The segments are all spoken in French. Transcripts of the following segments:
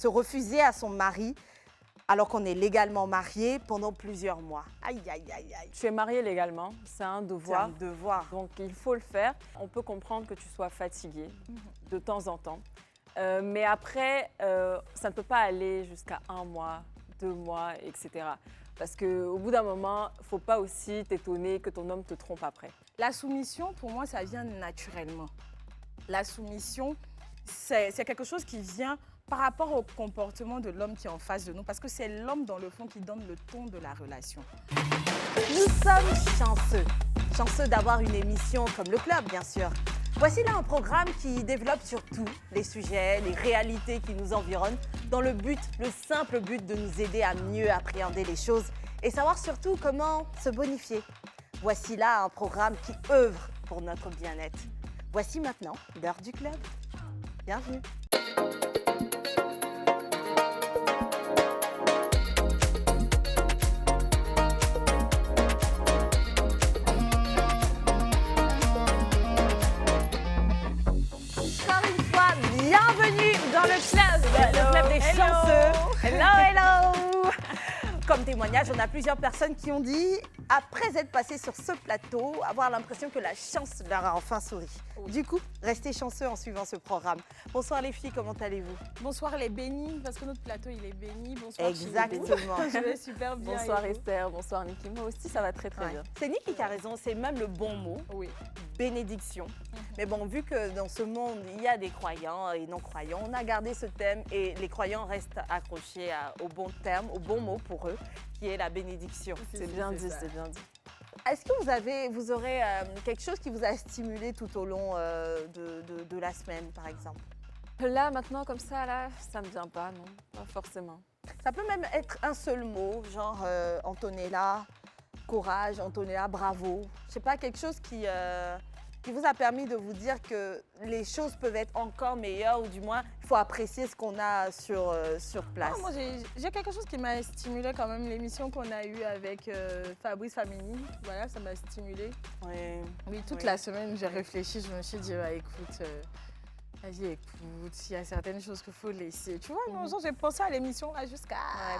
Se refuser à son mari alors qu'on est légalement marié pendant plusieurs mois. Aïe, aïe, aïe, aïe. Tu es marié légalement, c'est un devoir. C'est un devoir. Donc il faut le faire. On peut comprendre que tu sois fatigué de temps en temps. Mais après, ça ne peut pas aller jusqu'à 1 mois, 2 mois, etc. Parce qu'au bout d'un moment, il ne faut pas aussi t'étonner que ton homme te trompe après. La soumission, pour moi, ça vient naturellement. La soumission, c'est quelque chose qui vient par rapport au comportement de l'homme qui est en face de nous, parce que c'est l'homme, dans le fond, qui donne le ton de la relation. Nous sommes chanceux d'avoir une émission comme Le Club, bien sûr. Voici là un programme qui développe surtout les sujets, les réalités qui nous environnent, dans le simple but de nous aider à mieux appréhender les choses et savoir surtout comment se bonifier. Voici là un programme qui œuvre pour notre bien-être. Voici maintenant l'heure du club. Bienvenue. Encore une fois, bienvenue dans le club des chanceux. Hello, hello. Comme témoignage, on a plusieurs personnes qui ont dit, après être passées sur ce plateau, avoir l'impression que la chance leur a enfin souri. Du coup, restez chanceux en suivant ce programme. Bonsoir les filles, comment allez-vous? Bonsoir les bénis, parce que notre plateau, il est béni. Bonsoir. Exactement. Je vais super bien. Bonsoir Esther, bonsoir Niki. Moi aussi, ça va très très bien. C'est Niki qui a raison, c'est même le bon mot. Oui. Bénédiction. Mais bon, vu que dans ce monde, il y a des croyants et non-croyants, on a gardé ce thème et les croyants restent accrochés au bon terme, au bon mot pour eux, qui est la bénédiction. C'est bien dit, c'est bien dit. Est-ce que vous aurez quelque chose qui vous a stimulé tout au long de la semaine, par exemple? Là, maintenant, comme ça, là, ça me vient pas, non, pas forcément. Ça peut même être un seul mot, genre Antonella, courage, Antonella, bravo. Je sais pas, quelque chose qui vous a permis de vous dire que les choses peuvent être encore meilleures ou du moins, il faut apprécier ce qu'on a sur place. Ah, moi, j'ai quelque chose qui m'a stimulé quand même, l'émission qu'on a eue avec Fabrice Famini. Voilà, ça m'a stimulé. Oui, toute la semaine, j'ai réfléchi, je me suis dit, écoute, vas-y, écoute, il y a certaines choses qu'il faut laisser. Tu vois, non, j'ai pensé à l'émission là jusqu'à...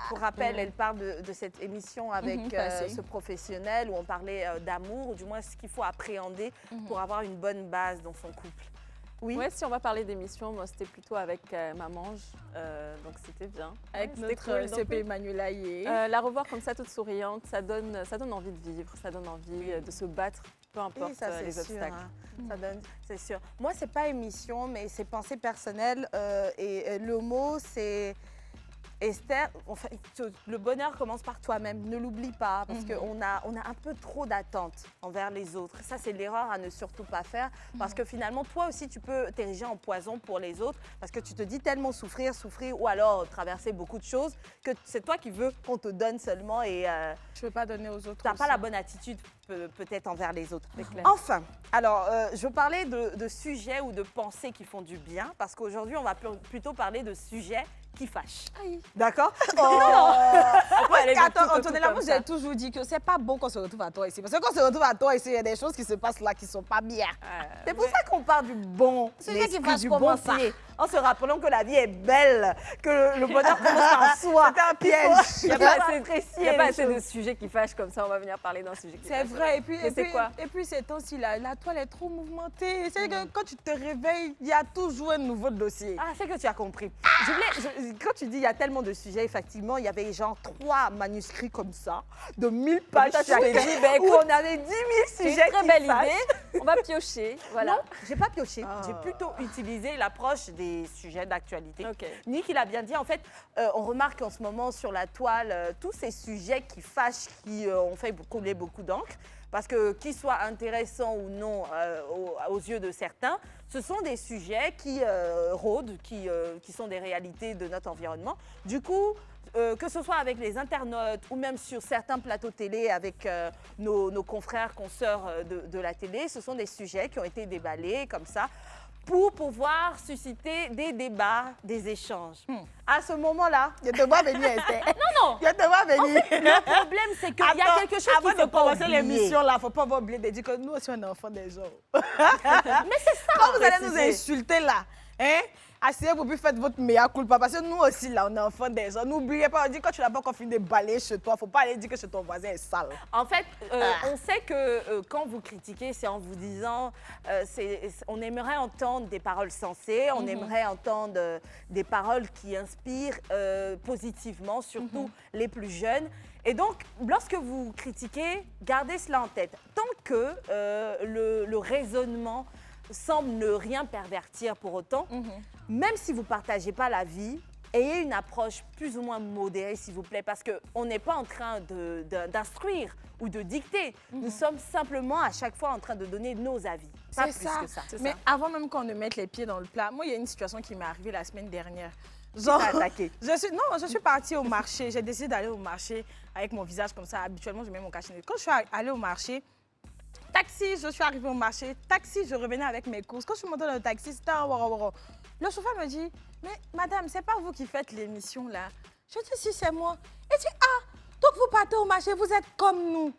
Pour rappel, elle parle de cette émission avec ce professionnel où on parlait d'amour, ou du moins ce qu'il faut appréhender pour avoir une bonne base dans son couple. Oui. Ouais, si on va parler d'émission, moi c'était plutôt avec ma mange, donc c'était bien. Avec ouais, notre cool. CP Emmanuel Aïe. La revoir comme ça, toute souriante, ça donne envie de vivre, ça donne envie de se battre, peu importe les obstacles. Ça donne, c'est sûr. Moi, c'est pas émission, mais c'est pensée personnelle et le mot, c'est... Esther, enfin, le bonheur commence par toi-même, ne l'oublie pas, parce qu'on a un peu trop d'attentes envers les autres. Ça, c'est l'erreur à ne surtout pas faire, parce que finalement, toi aussi, tu peux t'ériger en poison pour les autres, parce que tu te dis tellement souffrir, ou alors traverser beaucoup de choses, que c'est toi qui veux qu'on te donne seulement et... tu veux pas donner aux autres. Tu n'as pas la bonne attitude peut-être envers les autres. Enfin, alors, je veux parler de sujets ou de pensées qui font du bien, parce qu'aujourd'hui, on va plutôt parler de sujets qui fâche. D'accord? Attends, Antonella, moi j'ai toujours dit que c'est pas bon qu'on se retrouve à toi ici. Parce que quand on se retrouve à toi ici, il y a des choses qui se passent là qui sont pas bien. C'est pour ça qu'on parle du bon, du bon pied. En se rappelant que la vie est belle, que le bonheur commence par soi. C'est un piège. Il n'y a pas assez de sujets qui fâchent comme ça, on va venir parler d'un sujet qui fâche. C'est vrai, et puis ces temps-ci, la toile est trop mouvementée. C'est que quand tu te réveilles, il y a toujours un nouveau dossier. Ah, c'est que tu as compris. Quand tu dis il y a tellement de sujets, effectivement, il y avait genre 3 manuscrits comme ça, de 1000 pages chacun, où on avait 10 000 sujets. C'est une très belle idée. On va piocher, voilà. Non, j'ai pas pioché. J'ai plutôt utilisé l'approche des sujets d'actualité. Nick, il a bien dit, en fait, on remarque en ce moment sur la toile tous ces sujets qui fâchent, qui ont fait couler beaucoup d'encre. Parce que qu'ils soient intéressants ou non aux yeux de certains, ce sont des sujets qui rôdent, qui sont des réalités de notre environnement. Du coup, que ce soit avec les internautes ou même sur certains plateaux télé avec nos confrères, consoeurs de la télé, ce sont des sujets qui ont été déballés comme ça pour pouvoir susciter des débats, des échanges. À ce moment-là, je te vois venir, Esther. Non. Je te vois venir. En fait, le problème, c'est qu'il y a quelque chose qu'il faut pas oublier. Avant de commencer l'émission, il ne faut pas oublier de dire que nous aussi, on est enfants des gens. Mais c'est ça. Quand vous allez nous insulter là, Hein? Asseyez-vous puis faites votre meilleur culpa. Parce que nous aussi, là, on est enfants des gens. N'oubliez pas, on dit quand tu n'as pas encore fini de balayer chez toi, il ne faut pas aller dire que chez ton voisin est sale. En fait, on sait que quand vous critiquez, c'est en vous disant, on aimerait entendre des paroles sensées, on aimerait entendre des paroles qui inspirent positivement, surtout les plus jeunes. Et donc, lorsque vous critiquez, gardez cela en tête. Tant que le raisonnement semble ne rien pervertir pour autant, même si vous ne partagez pas la vie, ayez une approche plus ou moins modérée, s'il vous plaît, parce qu'on n'est pas en train d'instruire ou de dicter. Nous sommes simplement à chaque fois en train de donner nos avis, pas plus que ça. Mais avant même qu'on ne mette les pieds dans le plat, moi, il y a une situation qui m'est arrivée la semaine dernière. Genre, je suis partie au marché. J'ai décidé d'aller au marché avec mon visage comme ça. Habituellement, je mets mon cache-nez. Quand je suis allée au marché, taxi, je suis arrivée au marché. Taxi, je revenais avec mes courses. Quand je suis montée dans le taxi, c'était un wara. Le chauffeur me dit, mais madame, c'est pas vous qui faites l'émission là. Je dis, si, c'est moi. Il dit, ah, donc vous partez au marché, vous êtes comme nous.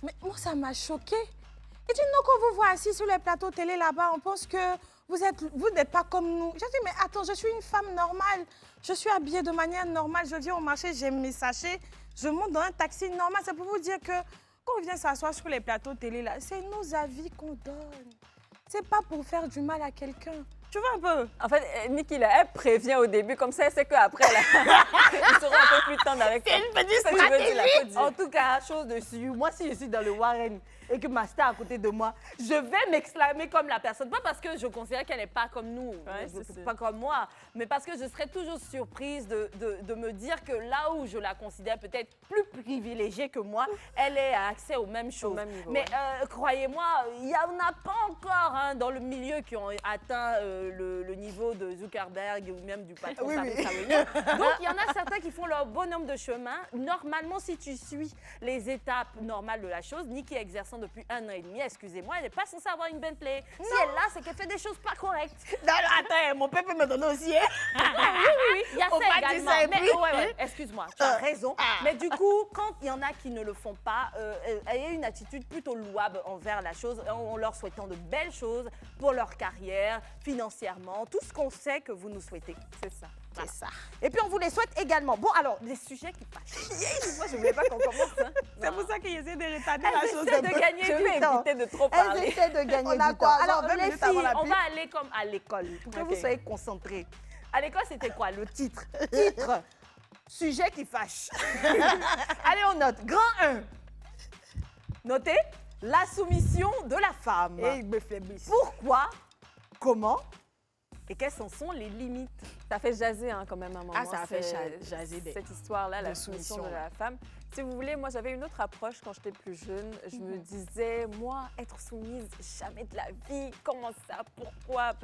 Mais moi, ça m'a choquée. Il dit, non, quand vous voyez assis sur les plateaux télé là-bas, on pense que vous n'êtes pas comme nous. Je dis, mais attends, je suis une femme normale. Je suis habillée de manière normale. Je viens au marché, j'ai mes sachets. Je monte dans un taxi normal. C'est pour vous dire que quand on vient s'asseoir sur les plateaux télé, là, c'est nos avis qu'on donne. C'est pas pour faire du mal à quelqu'un. Tu vois un peu? En fait, Niki, elle prévient au début, comme ça, elle sait qu'après, ils seront un peu plus tendres avec toi. C'est une petite stratégie. En tout cas, chose dessus, moi, si je suis dans le Warren et que ma star à côté de moi, je vais m'exclamer comme la personne. Pas parce que je considère qu'elle n'est pas comme nous, pas comme moi, mais parce que je serais toujours surprise de me dire que là où je la considère peut-être plus privilégiée que moi, elle ait accès aux mêmes choses. Mais croyez-moi, il n'y en a pas encore dans le milieu qui ont atteint le niveau de Zuckerberg ou même du patron Fabrice Hauenel. Donc, il y en a certains qui font leur bonhomme de chemin. Normalement, si tu suis les étapes normales de la chose, Niki exerçant depuis 1 an et demi, excusez-moi, elle n'est pas censée avoir une Bentley. Si elle l'a, c'est qu'elle fait des choses pas correctes. Non, attends, mon père peut me donner aussi. Oui, il y a ça également. Mais excuse-moi, tu as raison. Mais du coup, quand il y en a qui ne le font pas, ayez une attitude plutôt louable envers la chose, en leur souhaitant de belles choses pour leur carrière, financièrement, tout ce qu'on sait que vous nous souhaitez. C'est ça. C'est ça. Et puis, on vous les souhaite également. Bon, alors, des sujets qui fâchent. Moi, je ne voulais pas qu'on commence. C'est pour ça qu'ils essaient de retarder la chose. Elles essaient de gagner du temps. Éviter de trop parler. Elles essaient de gagner du temps. Alors, les filles, on va aller comme à l'école, pour que vous soyez concentrés. À l'école, c'était quoi le titre? Titre, sujet qui fâche. Allez, on note. Grand 1. Notez, la soumission de la femme. Et il me fait bis. Pourquoi? Comment? Et quelles en sont les limites? Ça fait jaser quand même un moment. Ah, ça a fait jaser cette histoire-là, la soumission de la femme. Si vous voulez, moi, j'avais une autre approche quand j'étais plus jeune. Je me disais, moi, être soumise, jamais de la vie. Comment ça? Pourquoi?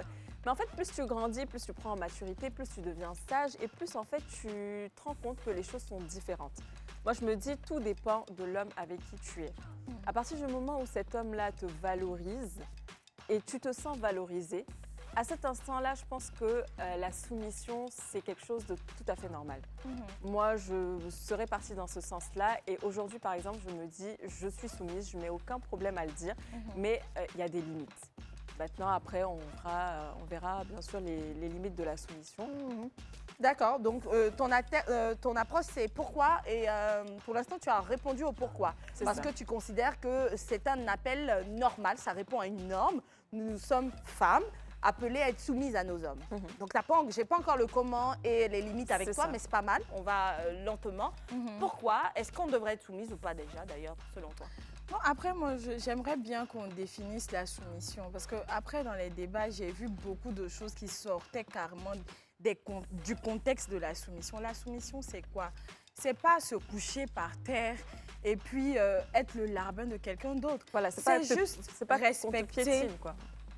Mais en fait, plus tu grandis, plus tu prends en maturité, plus tu deviens sage et plus, en fait, tu te rends compte que les choses sont différentes. Moi, je me dis, tout dépend de l'homme avec qui tu es. À partir du moment où cet homme-là te valorise et tu te sens valorisé, à cet instant-là, je pense que la soumission, c'est quelque chose de tout à fait normal. Moi, je serais partie dans ce sens-là. Et aujourd'hui, par exemple, je me dis, je suis soumise, je n'ai aucun problème à le dire, mais il y a des limites. Maintenant, après, on verra bien sûr les limites de la soumission. D'accord, donc ton approche, c'est pourquoi. Et pour l'instant, tu as répondu au pourquoi. Parce que tu considères que c'est un appel normal, ça répond à une norme. Nous sommes femmes, appelées à être soumises à nos hommes. Donc, je n'ai pas encore le comment et les limites avec toi, mais c'est pas mal. On va lentement. Pourquoi? Est-ce qu'on devrait être soumise ou pas déjà, d'ailleurs, selon toi? Bon, après, moi, j'aimerais bien qu'on définisse la soumission. Parce que après, dans les débats, j'ai vu beaucoup de choses qui sortaient carrément du contexte de la soumission. La soumission, c'est quoi? C'est pas se coucher par terre et puis être le larbin de quelqu'un d'autre. Voilà, c'est juste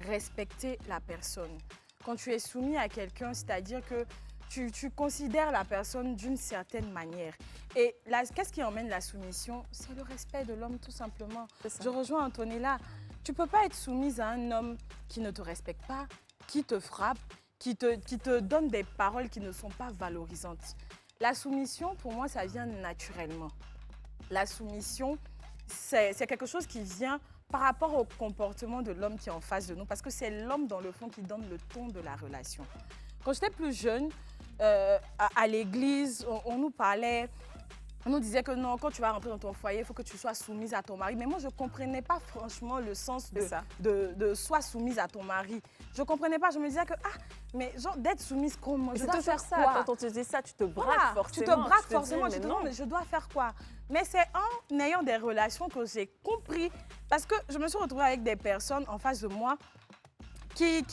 respecter la personne. Quand tu es soumis à quelqu'un, c'est-à-dire que tu considères la personne d'une certaine manière. Et qu'est-ce qui emmène la soumission? C'est le respect de l'homme, tout simplement. Je rejoins Antonella. Tu ne peux pas être soumise à un homme qui ne te respecte pas, qui te frappe, qui te donne des paroles qui ne sont pas valorisantes. La soumission, pour moi, ça vient naturellement. La soumission, c'est quelque chose qui vient par rapport au comportement de l'homme qui est en face de nous, parce que c'est l'homme dans le fond qui donne le ton de la relation. Quand j'étais plus jeune, à l'église, on nous parlait, on nous disait que non, quand tu vas rentrer dans ton foyer, il faut que tu sois soumise à ton mari. Mais moi, je ne comprenais pas franchement le sens de sois soumise à ton mari. Je ne comprenais pas, je me disais que, mais genre d'être soumise comment? Je dois faire ça. Quand on te dit ça, tu te braques forcément. Tu te braques forcément, tu te dis non, mais je dois faire quoi? Mais c'est en ayant des relations que j'ai compris, parce que je me suis retrouvée avec des personnes en face de moi qui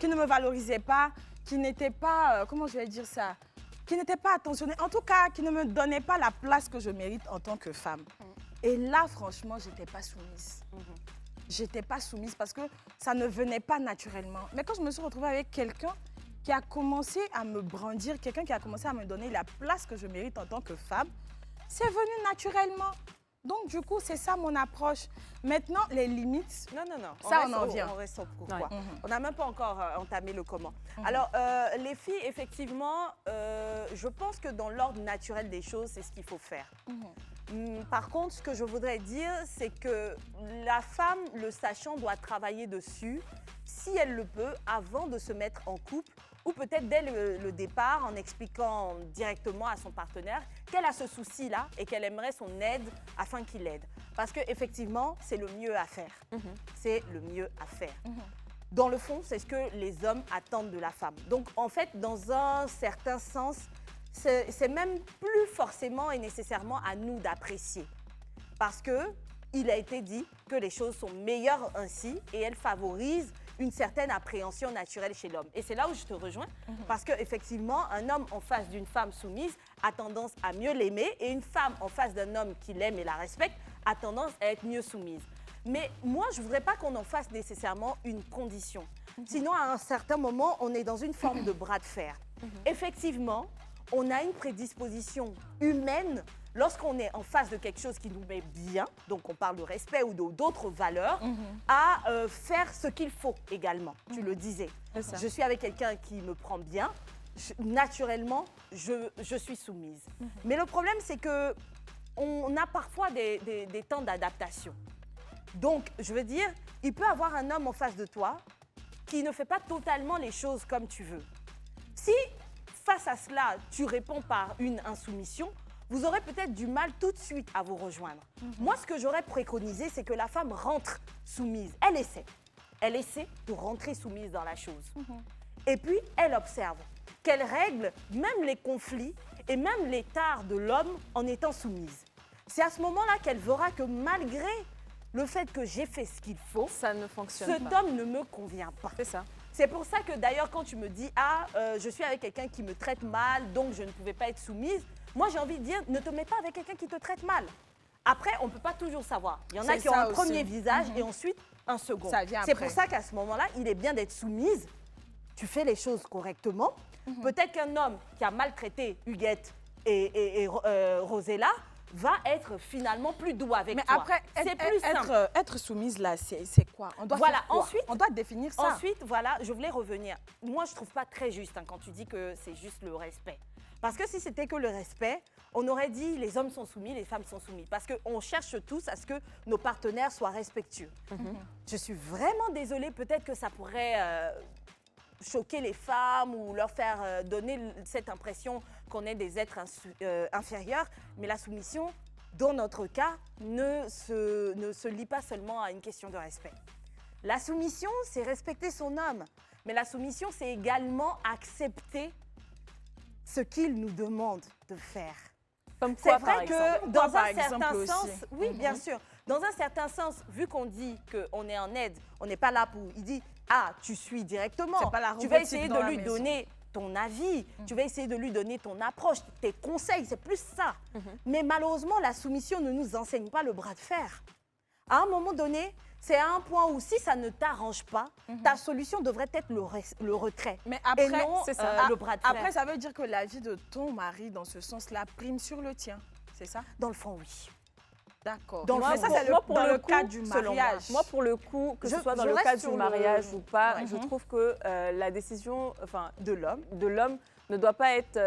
ne me valorisaient pas, qui n'étaient pas, comment je vais dire ça, qui n'étaient pas attentionnées, en tout cas, qui ne me donnaient pas la place que je mérite en tant que femme. Et là, franchement, je n'étais pas soumise. J'étais pas soumise parce que ça ne venait pas naturellement. Mais quand je me suis retrouvée avec quelqu'un qui a commencé à me brandir, quelqu'un qui a commencé à me donner la place que je mérite en tant que femme, c'est venu naturellement. Donc, du coup, c'est ça mon approche. Maintenant, les limites, non. Ça, on en vient. On reste au pourquoi. On n'a même pas encore entamé le comment. Alors, les filles, effectivement, je pense que dans l'ordre naturel des choses, c'est ce qu'il faut faire. Par contre, ce que je voudrais dire, c'est que la femme, le sachant, doit travailler dessus, si elle le peut, avant de se mettre en couple, ou peut-être dès le départ, en expliquant directement à son partenaire qu'elle a ce souci-là et qu'elle aimerait son aide afin qu'il l'aide. Parce qu'effectivement, c'est le mieux à faire. C'est le mieux à faire. Dans le fond, c'est ce que les hommes attendent de la femme. Donc, en fait, dans un certain sens, c'est même plus forcément et nécessairement à nous d'apprécier. Parce qu'il a été dit que les choses sont meilleures ainsi et elles favorisent une certaine appréhension naturelle chez l'homme. Et c'est là où je te rejoins, parce qu'effectivement, un homme en face d'une femme soumise a tendance à mieux l'aimer et une femme en face d'un homme qui l'aime et la respecte a tendance à être mieux soumise. Mais moi, je ne voudrais pas qu'on en fasse nécessairement une condition. Sinon, à un certain moment, on est dans une forme de bras de fer. Effectivement, on a une prédisposition humaine lorsqu'on est en face de quelque chose qui nous met bien, donc on parle de respect ou d'autres valeurs, à faire ce qu'il faut également. Tu le disais. Je suis avec quelqu'un qui me prend bien, naturellement, je suis soumise. Mais le problème, c'est qu'on a parfois des temps d'adaptation. Donc, je veux dire, il peut y avoir un homme en face de toi qui ne fait pas totalement les choses comme tu veux. Si, face à cela, tu réponds par une insoumission, vous aurez peut-être du mal tout de suite à vous rejoindre. Moi, ce que j'aurais préconisé, c'est que la femme rentre soumise. Elle essaie. Elle essaie de rentrer soumise dans la chose. Et puis, elle observe qu'elle règle même les conflits et même les tares de l'homme en étant soumise. C'est à ce moment-là qu'elle verra que malgré le fait que j'ai fait ce qu'il faut, ça ne fonctionne pas. Cet homme ne me convient pas. C'est ça. C'est pour ça que d'ailleurs, quand tu me dis « Ah, je suis avec quelqu'un qui me traite mal, donc je ne pouvais pas être soumise », moi, j'ai envie de dire, ne te mets pas avec quelqu'un qui te traite mal. Après, on ne peut pas toujours savoir. Il y en a qui ont un premier visage et ensuite un second. C'est pour ça qu'à ce moment-là, il est bien d'être soumise. Tu fais les choses correctement. Peut-être qu'un homme qui a maltraité Huguette et Rosella va être finalement plus doux avec toi. Mais après, c'est plus simple. Être soumise là, c'est quoi? On doit voilà, faire quoi? ensuite, on doit définir ça. Ensuite, voilà, je voulais revenir. Moi, je ne trouve pas très juste quand tu dis que c'est juste le respect. Parce que si c'était que le respect, on aurait dit les hommes sont soumis, les femmes sont soumises. Parce qu'on cherche tous à ce que nos partenaires soient respectueux. Je suis vraiment désolée, peut-être que ça pourrait choquer les femmes ou leur faire donner cette impression qu'on est des êtres inférieurs. Mais la soumission, dans notre cas, ne se lie pas seulement à une question de respect. La soumission, c'est respecter son homme. Mais la soumission, c'est également accepter ce qu'il nous demande de faire. Comme quoi, c'est vrai que dans un certain sens, aussi. Oui, bien sûr. Dans un certain sens, vu qu'on dit qu'on est en aide, on n'est pas là pour... Il dit, ah, tu suis directement. Tu vas essayer de lui donner ton avis, tu vas essayer de lui donner ton approche, tes conseils, c'est plus ça. Mais malheureusement, la soumission ne nous enseigne pas le bras de fer. À un moment donné, c'est à un point où si ça ne t'arrange pas, ta solution devrait être le retrait. Mais après, et non le bras de fer. Après, ça veut dire que la vie de ton mari, dans ce sens-là, prime sur le tien, c'est ça? Dans le fond, oui. D'accord. Donc, ça, c'est dans le cadre du mariage. Moi, pour le coup, que ce soit dans le cadre du mariage ou pas, je trouve que la décision de l'homme ne doit pas être...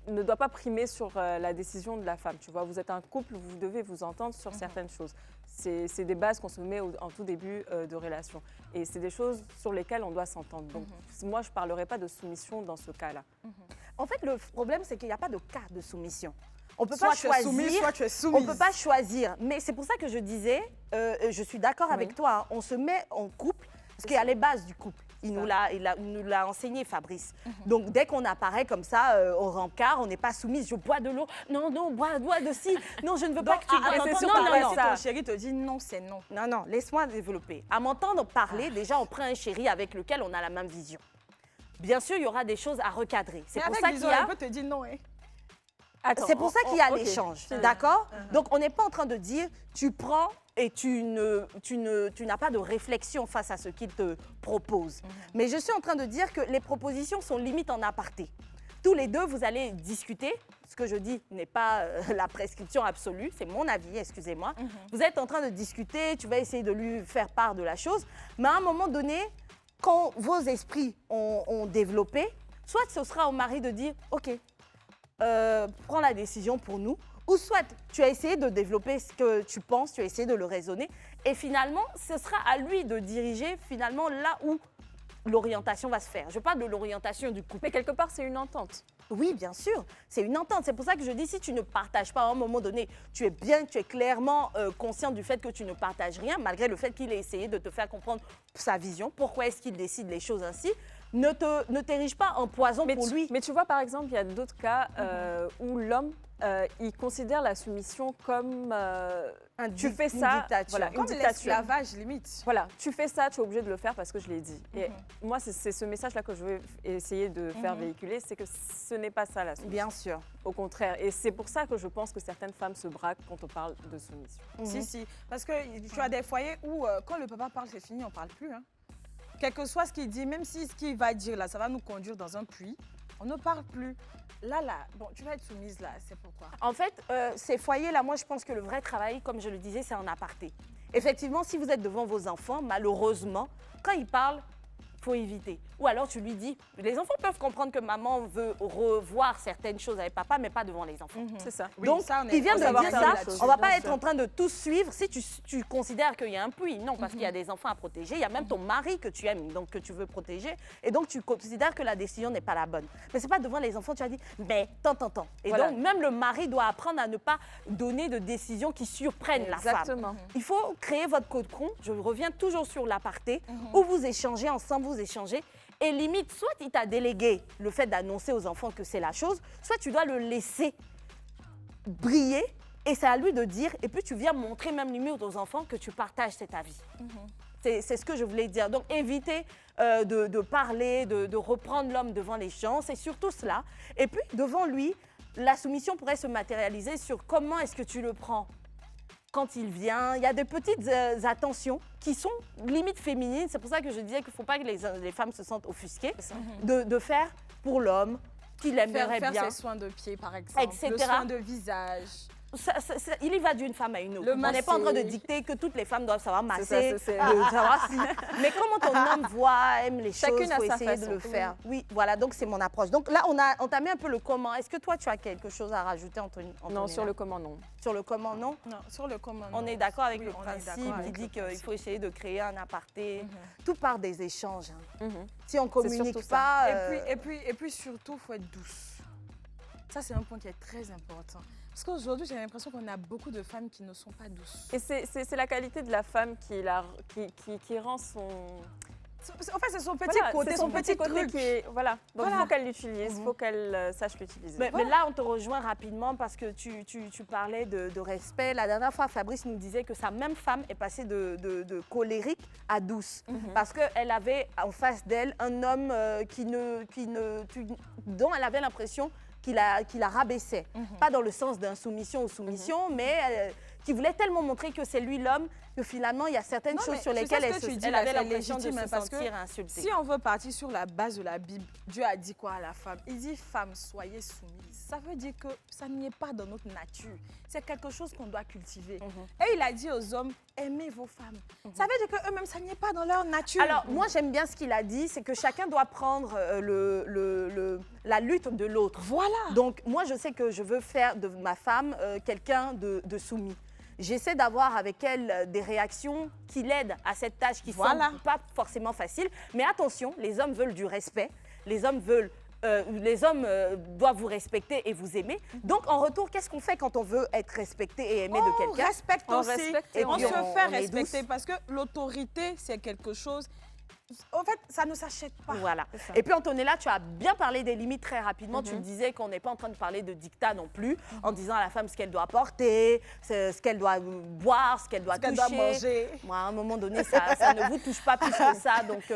ne doit pas primer sur la décision de la femme. Tu vois, vous êtes un couple, vous devez vous entendre sur certaines choses. C'est des bases qu'on se met en tout début de relation. Et c'est des choses sur lesquelles on doit s'entendre. Donc, moi, je ne parlerai pas de soumission dans ce cas-là. En fait, le problème, c'est qu'il n'y a pas de cas de soumission. On peut soit pas choisir, soumise, soit tu es soumise. on peut pas choisir. Mais c'est pour ça que je disais, je suis d'accord avec toi, hein, on se met en couple, parce qu'il y a les bases du couple. Il nous l'a enseigné, Fabrice. Donc, dès qu'on apparaît comme ça, au rencard, on n'est pas soumise. Je bois de l'eau. Non, bois de ci. Non, je ne veux pas que tu bois. Si ton chéri te dit non, c'est non. Non, laisse-moi développer. À m'entendre parler, déjà, on prend un chéri avec lequel on a la même vision. Bien sûr, il y aura des choses à recadrer. C'est pour ça qu'il y a... Elle peut te dire non, hein. C'est pour ça qu'il y a l'échange, d'accord? Donc, on n'est pas en train de dire, tu prends et tu n'as pas de réflexion face à ce qu'il te propose. Mais je suis en train de dire que les propositions sont limite en aparté. Tous les deux, vous allez discuter. Ce que je dis n'est pas la prescription absolue, c'est mon avis, excusez-moi. Vous êtes en train de discuter, tu vas essayer de lui faire part de la chose. Mais à un moment donné, quand vos esprits ont développé, soit ce sera au mari de dire, OK, prends la décision pour nous, ou soit tu as essayé de développer ce que tu penses, tu as essayé de le raisonner, et finalement, ce sera à lui de diriger finalement là où l'orientation va se faire. Je parle de l'orientation du couple. Mais quelque part, c'est une entente. Oui, bien sûr, c'est une entente. C'est pour ça que je dis, si tu ne partages pas à un moment donné, tu es clairement conscient du fait que tu ne partages rien, malgré le fait qu'il ait essayé de te faire comprendre sa vision, pourquoi est-ce qu'il décide les choses ainsi, ne t'érige pas en poison pour lui. Mais tu vois, par exemple, il y a d'autres cas où l'homme, il considère la soumission comme tu fais ça, voilà, comme l'esclavage limite. Voilà, tu fais ça, tu es obligé de le faire parce que je l'ai dit. Et moi, c'est ce message-là que je veux essayer de faire véhiculer, c'est que ce n'est pas ça la soumission. Bien sûr. Au contraire. Et c'est pour ça que je pense que certaines femmes se braquent quand on parle de soumission. Si, parce que tu as des foyers où quand le papa parle, c'est fini, on ne parle plus. Hein. Quel que soit ce qu'il dit, même si ce qu'il va dire là, ça va nous conduire dans un puits, on ne parle plus. Là, bon, tu vas être soumise là, c'est pourquoi? En fait, ces foyers-là, moi, je pense que le vrai travail, comme je le disais, c'est en aparté. Effectivement, si vous êtes devant vos enfants, malheureusement, quand ils parlent, il faut éviter. Ou alors tu lui dis, les enfants peuvent comprendre que maman veut revoir certaines choses avec papa, mais pas devant les enfants. C'est ça. Oui, donc, ça, il vient de dire ça, on ne va pas être en train de tout suivre si tu considères qu'il y a un puits. Non, parce qu'il y a des enfants à protéger. Il y a même ton mari que tu aimes, donc que tu veux protéger. Et donc, tu considères que la décision n'est pas la bonne. Mais ce n'est pas devant les enfants, tu as dit, mais tant. Et voilà. Donc, même le mari doit apprendre à ne pas donner de décisions qui surprennent la femme. Il faut créer votre cocon. Je reviens toujours sur l'aparté, où vous échangez ensemble, vous échangez. Et limite, soit il t'a délégué le fait d'annoncer aux enfants que c'est la chose, soit tu dois le laisser briller et c'est à lui de dire. Et puis tu viens montrer même limite aux enfants que tu partages cet avis. C'est ce que je voulais dire. Donc éviter de parler, de reprendre l'homme devant les gens, c'est surtout cela. Et puis devant lui, la soumission pourrait se matérialiser sur comment est-ce que tu le prends. Quand il vient, il y a des petites attentions qui sont limite féminines. C'est pour ça que je disais qu'il ne faut pas que les femmes se sentent offusquées de faire pour l'homme qu'il aimerait bien. Faire ses soins de pied, par exemple, etc. Le soin de visage. Il y va d'une femme à une autre. On n'est pas en train de dicter que toutes les femmes doivent savoir masser, savoir si... Mais comment ton homme voit, aime les choses, il faut essayer de le faire. Oui, voilà, donc c'est mon approche. Donc là, on a entamé un peu le comment. Est-ce que toi, tu as quelque chose à rajouter, Anthony? Non, sur le comment, non. Sur le comment, non? Non, sur le comment, non. On est d'accord avec le principe qui dit qu'il faut essayer de créer un aparté. Tout part des échanges. Si on ne communique pas... Et puis surtout, il faut être douce. Ça, c'est un point qui est très important. Parce qu'aujourd'hui, j'ai l'impression qu'on a beaucoup de femmes qui ne sont pas douces. Et c'est la qualité de la femme qui rend son... En fait, c'est son petit côté, son petit côté qui est... Voilà, donc il faut qu'elle l'utilise, il faut qu'elle sache l'utiliser. Mais là, on te rejoint rapidement parce que tu parlais de respect. La dernière fois, Fabrice nous disait que sa même femme est passée de colérique à douce. Parce qu'elle avait en face d'elle un homme dont elle avait l'impression qu'il la rabaissait. Pas dans le sens d'insoumission ou soumission, mais qui voulait tellement montrer que c'est lui l'homme que finalement, il y a certaines choses sur lesquelles elle avait l'impression de se sentir insultée. Si on veut partir sur la base de la Bible, Dieu a dit quoi à la femme? Il dit, femme, soyez soumise. Ça veut dire que ça n'y est pas dans notre nature. C'est quelque chose qu'on doit cultiver. Et il a dit aux hommes, aimez vos femmes. Ça veut dire qu'eux-mêmes, ça n'y est pas dans leur nature. Alors, moi, j'aime bien ce qu'il a dit, c'est que chacun doit prendre la lutte de l'autre. Voilà. Donc, moi, je sais que je veux faire de ma femme quelqu'un de soumis. J'essaie d'avoir avec elle des réactions qui l'aident à cette tâche qui ne sont pas forcément faciles. Mais attention, les hommes veulent du respect. Les hommes doivent vous respecter et vous aimer. Donc, en retour, qu'est-ce qu'on fait quand on veut être respecté et aimé de quelqu'un? On respecte aussi. On se fait respecter parce que l'autorité, c'est quelque chose... En fait, ça ne s'achète pas. Voilà. Et puis, Antonella, tu as bien parlé des limites très rapidement. Tu disais qu'on n'est pas en train de parler de dictat non plus, en disant à la femme ce qu'elle doit porter, ce qu'elle doit boire, ce qu'elle doit toucher. Doit manger. Moi, à un moment donné, ça ne vous touche pas plus que ça. Donc,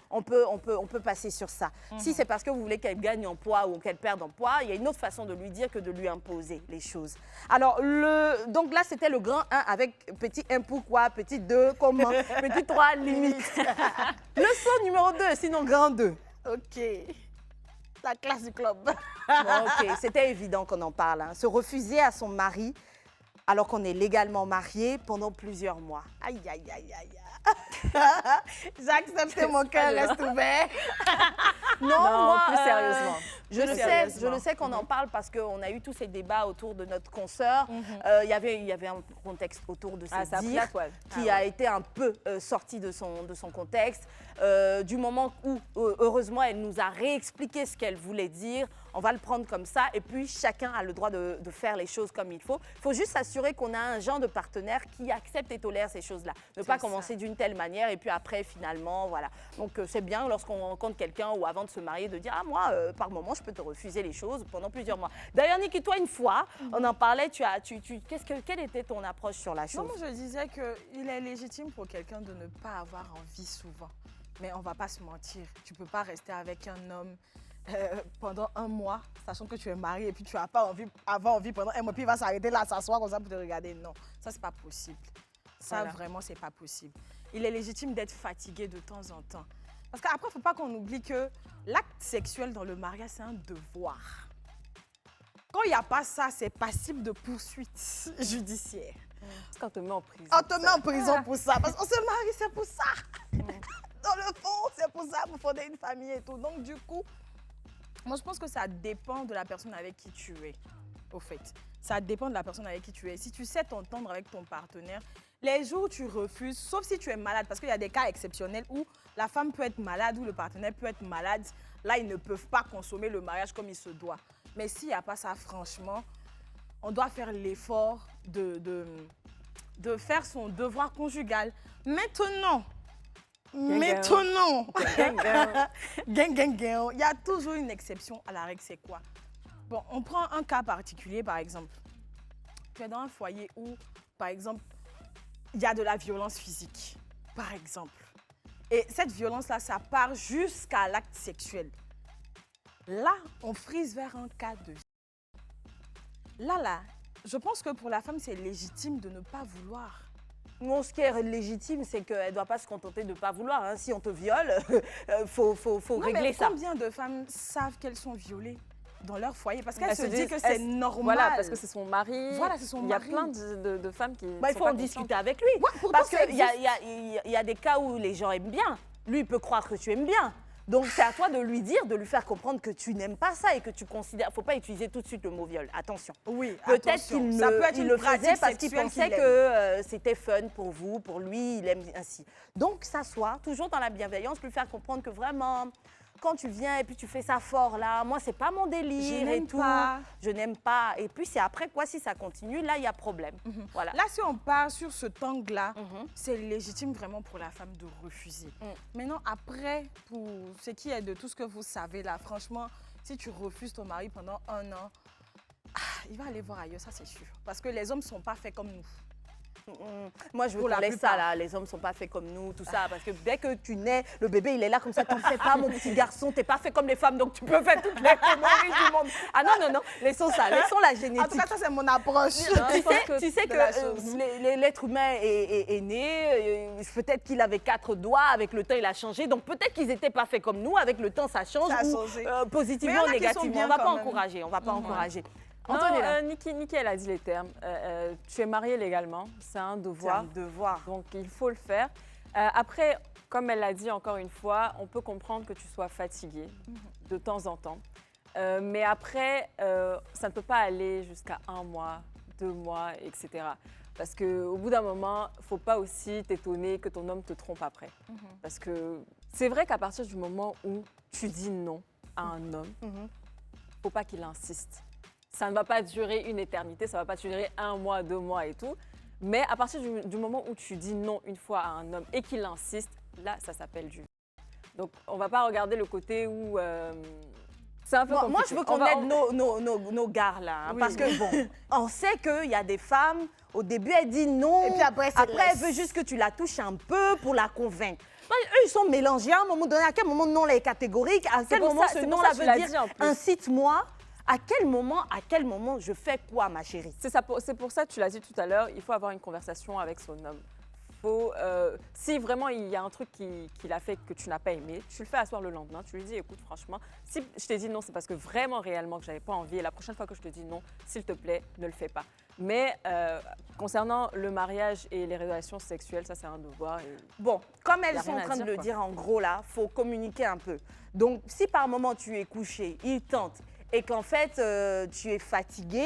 on peut passer sur ça. Si c'est parce que vous voulez qu'elle gagne en poids ou qu'elle perde en poids, il y a une autre façon de lui dire que de lui imposer les choses. Alors, donc là, c'était le grand 1 avec petit 1 pourquoi, petit 2 comment, petit 3 limite. Leçon numéro 2, sinon grand 2. OK. La classe du club. Bon, OK, c'était évident qu'on en parle. Hein. Se refuser à son mari alors qu'on est légalement mariés pendant plusieurs mois. Aïe, aïe, aïe, aïe. J'ai accepté, mon cœur reste ouvert. Non, moi, plus sérieusement. Je le sais qu'on en parle parce qu'on a eu tous ces débats autour de notre consoeur. Il y avait un contexte autour de ces dires qui a été un peu sorti de son contexte. Du moment où, heureusement, elle nous a réexpliqué ce qu'elle voulait dire, on va le prendre comme ça. Et puis, chacun a le droit de faire les choses comme il faut. Il faut juste s'assurer qu'on a un genre de partenaire qui accepte et tolère ces choses-là. Ne pas commencer d'une telle manière et puis après, finalement, voilà. Donc, c'est bien lorsqu'on rencontre quelqu'un ou avant de se marier de dire « Ah, moi, par moment, je peux te refuser les choses pendant plusieurs mois. » D'ailleurs, Niki, toi, une fois, on en parlait, quelle était ton approche sur la chose? Non, moi, je disais qu'il est légitime pour quelqu'un de ne pas avoir envie souvent. Mais on ne va pas se mentir. Tu ne peux pas rester avec un homme pendant un mois, sachant que tu es marié et puis tu n'as pas envie pendant un mois, puis il va s'arrêter là, s'asseoir comme ça pour te regarder. Non, ça, c'est pas possible. Ça, vraiment, c'est pas possible. Il est légitime d'être fatigué de temps en temps. Parce qu'après, il ne faut pas qu'on oublie que l'acte sexuel dans le mariage, c'est un devoir. Quand il n'y a pas ça, c'est passible de poursuite judiciaire. Parce qu'on te met en prison. On te met en prison pour ça. Parce qu'on se marie, c'est pour ça. Dans le fond, c'est pour ça, pour fonder une famille et tout. Donc, du coup, moi, je pense que ça dépend de la personne avec qui tu es, au fait. Ça dépend de la personne avec qui tu es. Si tu sais t'entendre avec ton partenaire, les jours où tu refuses, sauf si tu es malade, parce qu'il y a des cas exceptionnels où la femme peut être malade ou le partenaire peut être malade, là, ils ne peuvent pas consommer le mariage comme il se doit. Mais s'il n'y a pas ça, franchement, on doit faire l'effort de faire son devoir conjugal. Maintenant, il y a toujours une exception à la règle, c'est quoi? Bon, on prend un cas particulier, par exemple. Tu es dans un foyer où, par exemple, il y a de la violence physique, par exemple. Et cette violence-là, ça part jusqu'à l'acte sexuel. Là, on frise vers un cas de vie. Là, je pense que pour la femme, c'est légitime de ne pas vouloir. Non, ce qui est légitime, c'est qu'elle ne doit pas se contenter de ne pas vouloir. Hein. Si on te viole, faut régler ça. Combien de femmes savent qu'elles sont violées dans leur foyer? Parce qu'elles se disent que c'est normal. Voilà, parce que c'est son mari. Voilà, c'est son mari. Il y a plein de femmes qui il faut en discuter avec lui. Ouais, parce qu'il y a des cas où les gens aiment bien. Lui, il peut croire que tu aimes bien. Donc, c'est à toi de lui dire, de lui faire comprendre que tu n'aimes pas ça et que tu considères... Il ne faut pas utiliser tout de suite le mot viol. Attention. Oui, peut-être qu'il le faisait parce qu'il pensait que c'était fun pour vous, pour lui, il aime ainsi. Donc, s'asseoir, toujours dans la bienveillance, lui faire comprendre que vraiment... Quand tu viens et puis tu fais ça fort là, moi c'est pas mon délire et tout. Je n'aime pas. Et puis c'est après quoi, si ça continue, là il y a problème. Voilà. Là si on part sur ce tangle-là, c'est légitime vraiment pour la femme de refuser. Maintenant après, pour ce qui est de tout ce que vous savez là, franchement, si tu refuses ton mari pendant un an, il va aller voir ailleurs, ça c'est sûr. Parce que les hommes ne sont pas faits comme nous. Moi, je veux qu'on laisse ça, là. Les hommes ne sont pas faits comme nous, tout ça. Parce que dès que tu nais, le bébé, il est là comme ça. T'en fais pas, mon petit garçon. T'es pas fait comme les femmes, donc tu peux faire toutes les conneries du monde. Ah non. Laissons ça. Laissons la génétique. En tout cas, ça, c'est mon approche. Tu sais que l'être humain est né. Peut-être qu'il avait 4 doigts. Avec le temps, il a changé. Donc, peut-être qu'ils n'étaient pas faits comme nous. Avec le temps, ça change. Positivement ou négativement. On ne va pas encourager. On va pas encourager. Niki, elle a dit les termes. Tu es mariée légalement, c'est un devoir. C'est un devoir. Donc, il faut le faire. Après, comme elle l'a dit encore une fois, on peut comprendre que tu sois fatiguée de temps en temps. Mais après, ça ne peut pas aller jusqu'à 1 mois, 2 mois, etc. Parce qu'au bout d'un moment, il ne faut pas aussi t'étonner que ton homme te trompe après. Parce que c'est vrai qu'à partir du moment où tu dis non à un homme, il ne faut pas qu'il insiste. Ça ne va pas durer une éternité, ça ne va pas durer 1 mois, 2 mois et tout. Mais à partir du moment où tu dis non une fois à un homme et qu'il insiste, là, ça s'appelle du. Donc, on ne va pas regarder le côté où c'est un peu compliqué. Moi, je veux qu'on aide nos gars, là. Hein, parce que, bon, on sait qu'il y a des femmes, au début, elle dit non. Et puis après, elle veut juste que tu la touches un peu pour la convaincre. Eux, ils sont mélangés à un moment donné. À quel moment non, là, est catégorique? À quel moment ce non-là veut dire incite-moi? À quel moment je fais quoi, ma chérie? C'est pour ça, tu l'as dit tout à l'heure, il faut avoir une conversation avec son homme. Si vraiment il y a un truc qu'il a fait que tu n'as pas aimé, tu le fais asseoir le lendemain, tu lui dis, écoute, franchement, si je t'ai dit non, c'est parce que vraiment, réellement, que je n'avais pas envie. Et la prochaine fois que je te dis non, s'il te plaît, ne le fais pas. Mais concernant le mariage et les relations sexuelles, ça, c'est un devoir. Bon, comme elles sont en train de le dire, en gros, là, il faut communiquer un peu. Donc, si par moment tu es couché, il tente, et qu'en fait, tu es fatigué,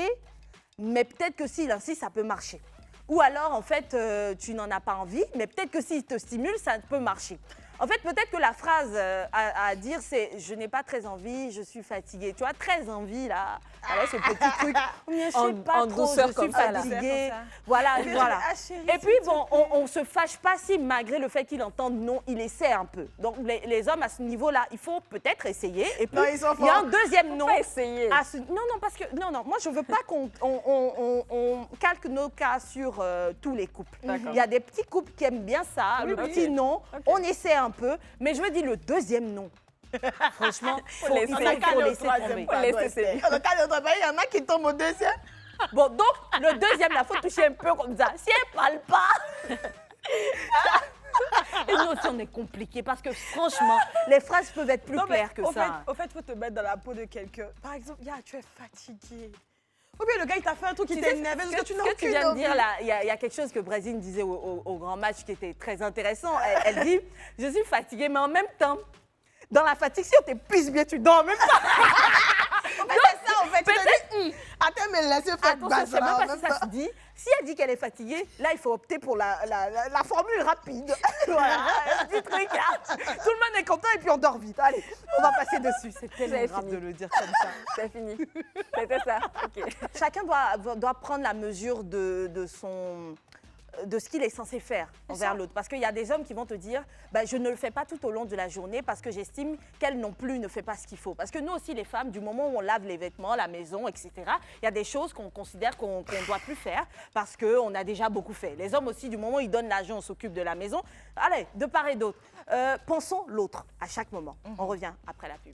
mais peut-être que s'il insiste, ça peut marcher. Ou alors, en fait, tu n'en as pas envie, mais peut-être que s'il te stimule, ça peut marcher. En fait, peut-être que la phrase à dire, c'est « je n'ai pas très envie, je suis fatiguée ». Tu vois, très envie, là, alors ce petit truc, je ne sais pas trop, je suis fatiguée. Voilà. Et puis, bon, on ne se fâche pas si, malgré le fait qu'il entende non, il essaie un peu. Donc, les hommes, à ce niveau-là, il faut peut-être essayer. Et puis, il y a un deuxième non. Essayer. Non, parce que, non, moi, je ne veux pas qu'on calque nos cas sur tous les couples. Il y a des petits couples qui aiment bien ça, le petit non, on essaie un peu, mais je me dis le deuxième non. Franchement, il faut laisser tomber. Dans le cas de il y en a qui tombent au deuxième. Bon, donc, le deuxième, il faut toucher un peu comme ça. Si elle parle pas... Et nous aussi, on est compliqués parce que franchement, les phrases peuvent être plus claires que ça. Au fait, il faut te mettre dans la peau de quelqu'un. Par exemple, tu es fatigué. Ou bien le gars, il t'a fait un truc qui t'énerve. Ce que tu viens de dire là, il y a quelque chose que Brésil disait au grand match qui était très intéressant. Elle dit, je suis fatiguée, mais en même temps, dans la fatigue, si on t'épuise bien, tu dors en même temps. C'est ça, en fait. Attends, mais laissez faire. Attends, je ne sais même pas si ça se dit. Si elle dit qu'elle est fatiguée, là, il faut opter pour la formule rapide. Voilà, un petit truc là. Tout le monde est content et puis on dort vite. Allez, on va passer dessus. C'est tellement grave de le dire comme ça. C'est fini. C'était ça. Okay. Chacun doit prendre la mesure de ce qu'il est censé faire envers l'autre. Parce qu'il y a des hommes qui vont te dire je ne le fais pas tout au long de la journée parce que j'estime qu'elle non plus ne fait pas ce qu'il faut. Parce que nous aussi, les femmes, du moment où on lave les vêtements, la maison, etc., il y a des choses qu'on considère qu'on ne doit plus faire parce qu'on a déjà beaucoup fait. Les hommes aussi, du moment où ils donnent l'argent, on s'occupe de la maison. Allez, de part et d'autre. Pensons l'autre à chaque moment. On revient après la pub.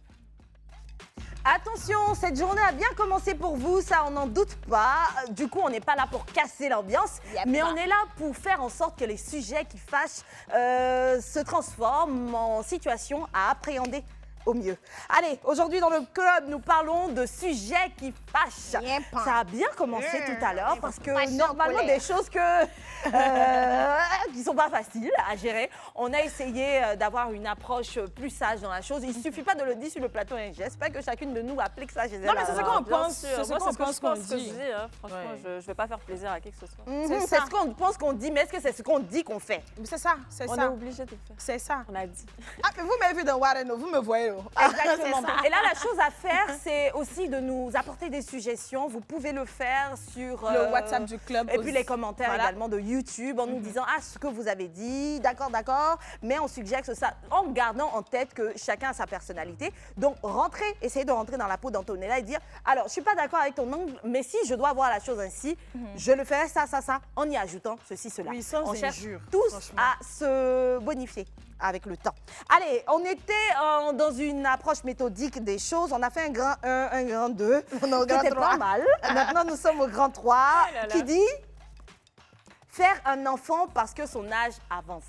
Attention, cette journée a bien commencé pour vous, ça on n'en doute pas. Du coup, on n'est pas là pour casser l'ambiance, mais on est là pour faire en sorte que les sujets qui fâchent se transforment en situation à appréhender au mieux. Allez, aujourd'hui dans le club, nous parlons de sujets qui fâchent. Ça a bien commencé tout à l'heure parce que normalement des choses qui ne sont pas faciles à gérer. On a essayé d'avoir une approche plus sage dans la chose. Il ne suffit pas de le dire sur le plateau. J'espère que chacune de nous applique ça chez elle. Non, mais c'est ce qu'on pense. C'est ce qu'on dit. Franchement, je ne vais pas faire plaisir à qui que ce soit. C'est ce qu'on pense qu'on dit, mais est-ce que c'est ce qu'on dit qu'on fait? C'est ça, On est obligé de le faire. C'est ça. On a dit. Ah, mais vous m'avez vu dans Warren, vous me voyez. Exactement. Et là, la chose à faire, c'est aussi de nous apporter des suggestions. Vous pouvez le faire sur le WhatsApp du club. Et puis les commentaires également de YouTube en nous disant ce que vous avez dit, d'accord, mais on suggère que ça, en gardant en tête que chacun a sa personnalité. Donc, essayez de rentrer dans la peau d'Antonella et dire, alors, je suis pas d'accord avec ton angle, mais si je dois voir la chose ainsi, je le ferai ça, en y ajoutant ceci, cela. Oui, sans on cherche injure, tous à se bonifier avec le temps. Allez, on était dans une approche méthodique des choses. On a fait un grand 1, un grand 2. On a au grand 3. Pas mal. Maintenant, nous sommes au grand 3 qui dit faire un enfant parce que son âge avance.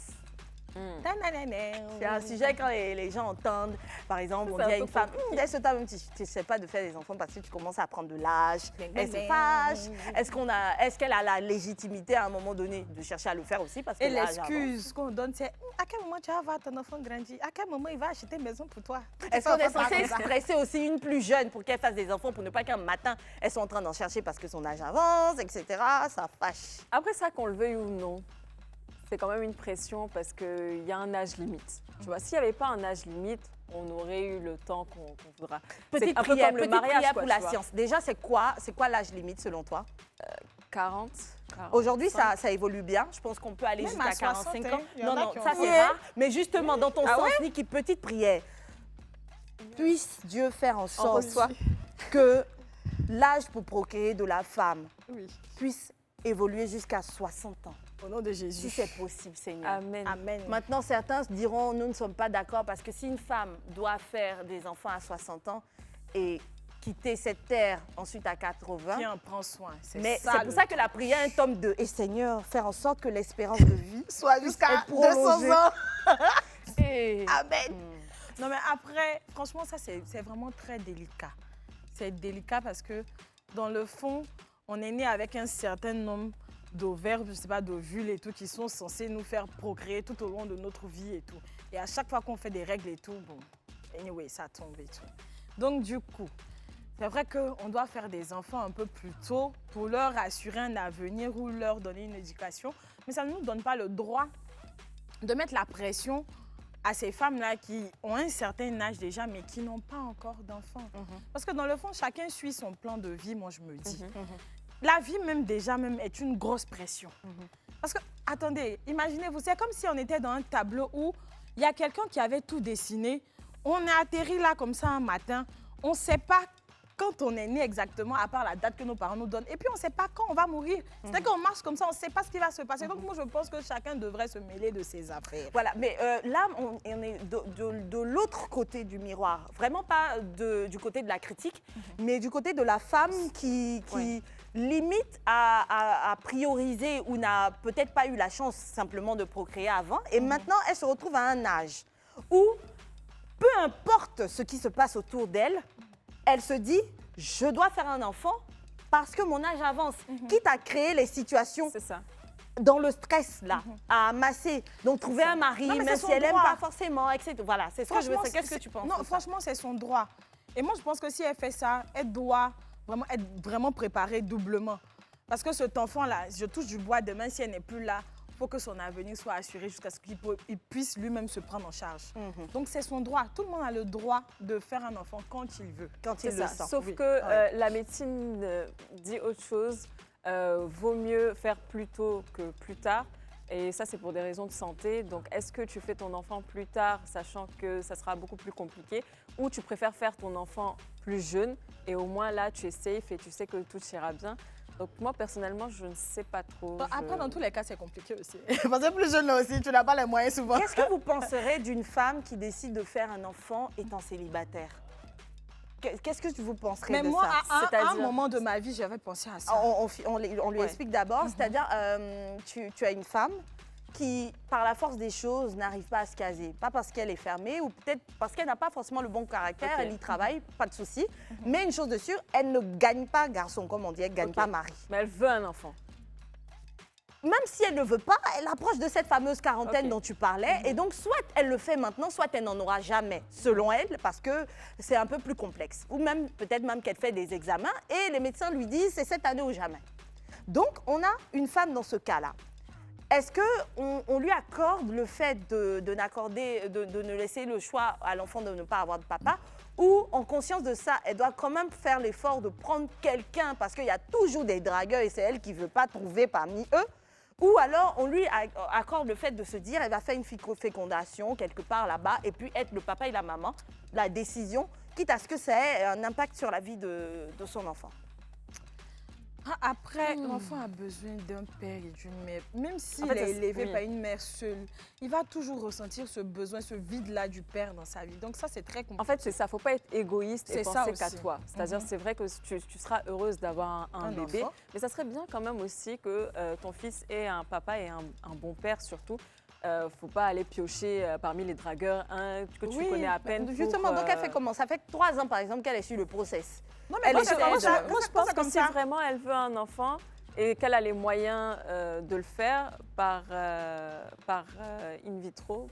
C'est un sujet quand les gens entendent, par exemple, on dit à une femme, dès ce temps même, tu ne sais pas de faire des enfants parce que tu commences à prendre de l'âge, elle se fâche. Est-ce qu'elle a la légitimité à un moment donné de chercher à le faire aussi parce que et l'excuse qu'on donne, c'est à quel moment tu vas voir ton enfant grandir? À quel moment il va acheter une maison pour toi? Est-ce qu'on est censé stresser aussi une plus jeune pour qu'elle fasse des enfants pour ne pas qu'un matin, elles sont en train d'en chercher parce que son âge avance, etc. Ça fâche. Après ça, qu'on le veuille ou non, c'est quand même une pression parce qu'il y a un âge limite. Tu vois, s'il n'y avait pas un âge limite, on aurait eu le temps qu'on voudra. Petite prière pour la science. Déjà, c'est quoi l'âge limite selon toi? 40. Aujourd'hui, ça évolue bien. Je pense qu'on peut aller jusqu'à 45 ans. Non, ça c'est rare. Mais justement, dans ton sens, Niki, petite prière. Puisse Dieu faire en sorte que l'âge pour procréer de la femme puisse évoluer jusqu'à 60 ans. Au nom de Jésus. Si c'est possible, Seigneur. Amen. Amen. Maintenant, certains se diront, nous ne sommes pas d'accord parce que si une femme doit faire des enfants à 60 ans et quitter cette terre ensuite à 80... Qui en prend soin. Mais c'est pour ça que la prière est un tome de... Et Seigneur, faire en sorte que l'espérance de vie soit jusqu'à 200 ans. Amen. Non, mais après, franchement, ça, c'est vraiment très délicat. C'est délicat parce que, dans le fond, on est né avec un certain nombre d'ovaires, je ne sais pas, d'ovules et tout, qui sont censés nous faire procréer tout au long de notre vie et tout. Et à chaque fois qu'on fait des règles et tout, bon, anyway, ça tombe et tout. Donc, du coup, c'est vrai qu'on doit faire des enfants un peu plus tôt pour leur assurer un avenir ou leur donner une éducation. Mais ça ne nous donne pas le droit de mettre la pression à ces femmes-là qui ont un certain âge déjà, mais qui n'ont pas encore d'enfants. Parce que dans le fond, chacun suit son plan de vie, moi je me dis. La vie même déjà est une grosse pression. Parce que, attendez, imaginez-vous, c'est comme si on était dans un tableau où il y a quelqu'un qui avait tout dessiné. On est atterri là comme ça un matin. On ne sait pas quand on est né exactement, à part la date que nos parents nous donnent. Et puis, on ne sait pas quand on va mourir. C'est-à-dire qu'on marche comme ça, on ne sait pas ce qui va se passer. Donc, moi, je pense que chacun devrait se mêler de ses affaires. Voilà, mais là, on est de l'autre côté du miroir. Vraiment pas du côté de la critique, mais du côté de la femme qui limite à prioriser ou n'a peut-être pas eu la chance simplement de procréer avant. Et maintenant, elle se retrouve à un âge où, peu importe ce qui se passe autour d'elle, elle se dit, je dois faire un enfant parce que mon âge avance. Quitte à créer les situations dans le stress, là, à amasser. Donc, trouver un mari, même si elle n'aime pas forcément, etc. Voilà, c'est ce que je veux dire. Qu'est-ce que tu penses? Non, franchement, c'est son droit. Et moi, je pense que si elle fait ça, elle doit vraiment être vraiment préparée doublement. Parce que cet enfant-là, je touche du bois demain, si elle n'est plus là, il faut que son avenir soit assuré jusqu'à ce qu'il puisse lui-même se prendre en charge. Donc, c'est son droit. Tout le monde a le droit de faire un enfant quand il veut. Quand il le sent. Sauf que la médecine dit autre chose. Vaut mieux faire plus tôt que plus tard. Et ça, c'est pour des raisons de santé. Donc, est-ce que tu fais ton enfant plus tard, sachant que ça sera beaucoup plus compliqué, ou tu préfères faire ton enfant plus jeune et au moins là, tu es safe et tu sais que tout ira bien? Donc, moi, personnellement, je ne sais pas trop. Après, dans tous les cas, c'est compliqué aussi. Parce que plus jeune là aussi, tu n'as pas les moyens souvent. Qu'est-ce que vous penserez d'une femme qui décide de faire un enfant étant célibataire? Qu'est-ce que vous penserez de ça? Mais moi, à un moment de ma vie, j'avais pensé à ça. On lui explique d'abord. C'est-à-dire, tu as une femme qui, par la force des choses, n'arrive pas à se caser. Pas parce qu'elle est fermée ou peut-être parce qu'elle n'a pas forcément le bon caractère. Elle y travaille, pas de souci. Mais une chose de sûre, elle ne gagne pas garçon, comme on dit, elle ne gagne pas mari. Mais elle veut un enfant. Même si elle ne veut pas, elle approche de cette fameuse quarantaine dont tu parlais. Et donc, soit elle le fait maintenant, soit elle n'en aura jamais, selon elle, parce que c'est un peu plus complexe. Ou même, peut-être même qu'elle fait des examens et les médecins lui disent c'est cette année ou jamais. Donc, on a une femme dans ce cas-là. est-ce qu'on lui accorde le fait de ne laisser le choix à l'enfant de ne pas avoir de papa, ou en conscience de ça, elle doit quand même faire l'effort de prendre quelqu'un parce qu'il y a toujours des dragueurs et c'est elle qui ne veut pas trouver parmi eux? Ou alors on lui accorde le fait de se dire elle va faire une fécondation quelque part là-bas et puis être le papa et la maman, la décision, quitte à ce que ça ait un impact sur la vie de son enfant. Après, l'enfant a besoin d'un père et d'une mère. Même s'il est élevé par une mère seule, il va toujours ressentir ce besoin, ce vide-là du père dans sa vie. Donc ça, c'est très compliqué. En fait, c'est ça. Il ne faut pas être égoïste et penser qu'à toi. C'est-à-dire, c'est vrai que tu seras heureuse d'avoir un bébé, mais ça serait bien quand même aussi que ton fils ait un papa et un bon père surtout. Faut pas aller piocher parmi les dragueurs que tu connais à peine. Justement, donc elle fait comment? Ça fait 3 ans, par exemple, qu'elle est sur le process. Non, mais moi, je pense que si vraiment elle veut un enfant et qu'elle a les moyens de le faire par in vitro.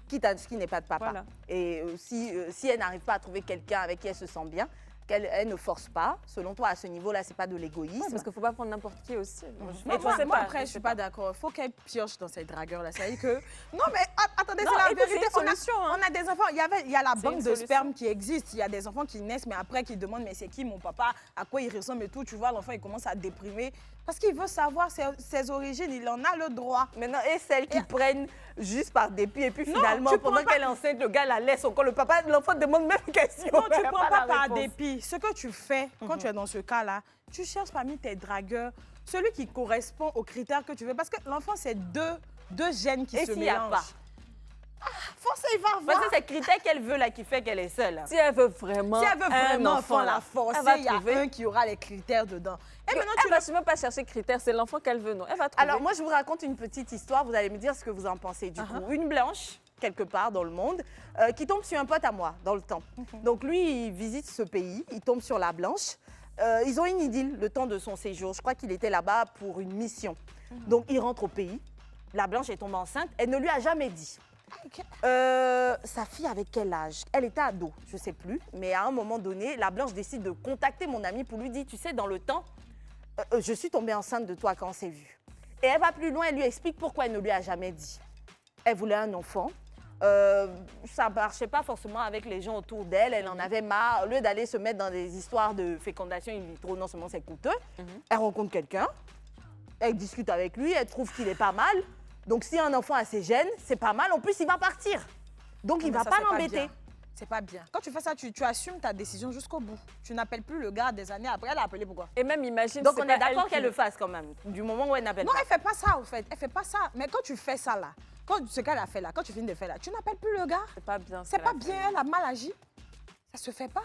Quitte à ce qui n'est pas de papa. Voilà. Et si elle n'arrive pas à trouver quelqu'un avec qui elle se sent bien, qu'elle ne force pas. Selon toi, à ce niveau-là, c'est pas de l'égoïsme. Ouais, parce qu'il ne faut pas prendre n'importe qui aussi. Moi, après, je ne suis pas d'accord. Il faut qu'elle pioche dans ces dragueurs-là. Ça veut dire que... Non, mais attendez, c'est la vérité. On a des enfants. Il y a la banque de sperme qui existe. Il y a des enfants qui naissent, mais après, qui demandent, mais c'est qui mon papa? À quoi il ressemble et tout? Tu vois, l'enfant, il commence à déprimer. Parce qu'il veut savoir ses origines. Il en a le droit. Maintenant, et celles qui prennent juste par dépit. Et puis finalement, pendant qu'elle est enceinte, le gars la laisse encore. Le papa, l'enfant demande même question. Non, tu ne prends pas par dépit. Ce que tu fais quand tu es dans ce cas-là, tu cherches parmi tes dragueurs celui qui correspond aux critères que tu veux. Parce que l'enfant, c'est deux gènes qui se mélangent. Forcément, il va avoir. Parce que c'est le critère qu'elle veut là qui fait qu'elle est seule. Si elle veut vraiment un enfant, la forcer, il y a un qui aura les critères dedans. Et maintenant, tu ne vas même pas chercher critères, c'est l'enfant qu'elle veut, non? Elle va trouver. Alors moi, je vous raconte une petite histoire. Vous allez me dire ce que vous en pensez du coup. Une blanche, quelque part dans le monde, qui tombe sur un pote à moi dans le temps. Donc lui, il visite ce pays, il tombe sur la blanche. Ils ont une idylle le temps de son séjour. Je crois qu'il était là-bas pour une mission. Donc il rentre au pays. La blanche est tombée enceinte. Elle ne lui a jamais dit. Sa fille avait quel âge? Elle était ado, je ne sais plus. Mais à un moment donné, la blanche décide de contacter mon amie pour lui dire, tu sais, dans le temps, je suis tombée enceinte de toi quand on s'est vu. Et elle va plus loin, elle lui explique pourquoi elle ne lui a jamais dit. Elle voulait un enfant. Ça ne marchait pas forcément avec les gens autour d'elle. Elle en avait marre. Au lieu d'aller se mettre dans des histoires de fécondation in vitro, non seulement c'est coûteux, elle rencontre quelqu'un, elle discute avec lui, elle trouve qu'il est pas mal. Donc si un enfant a ses gènes, c'est pas mal. En plus, il va partir. Donc il ne va pas l'embêter. C'est pas bien. Quand tu fais ça, tu assumes ta décision jusqu'au bout. Tu n'appelles plus le gars des années après. Elle a appelé pourquoi? Et même imagine. Donc on est d'accord qu'elle le fasse quand même, du moment où elle n'appelle pas. Non, elle fait pas ça en fait. Elle fait pas ça. Mais quand tu fais ça là, ce qu'elle a fait là, quand tu finis de faire là, tu n'appelles plus le gars. C'est pas bien. C'est pas bien. Elle a mal agi. Ça se fait pas.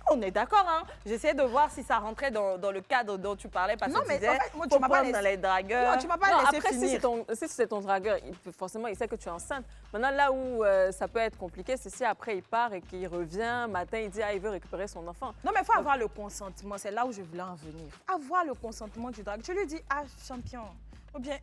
On est d'accord, hein. J'essayais de voir si ça rentrait dans le cadre dont tu parlais, parce que tu disais, en fait, moi, tu m'as pas laissé... dans les dragueurs. Non, tu m'as pas laissé après, finir. Si c'est ton dragueur, forcément, il sait que tu es enceinte. Maintenant, là où ça peut être compliqué, c'est si après, il part et qu'il revient, matin, il dit, il veut récupérer son enfant. Non, mais il faut avoir le consentement. C'est là où je voulais en venir. Avoir le consentement du dragueur. Tu lui dis, champion, ou bien,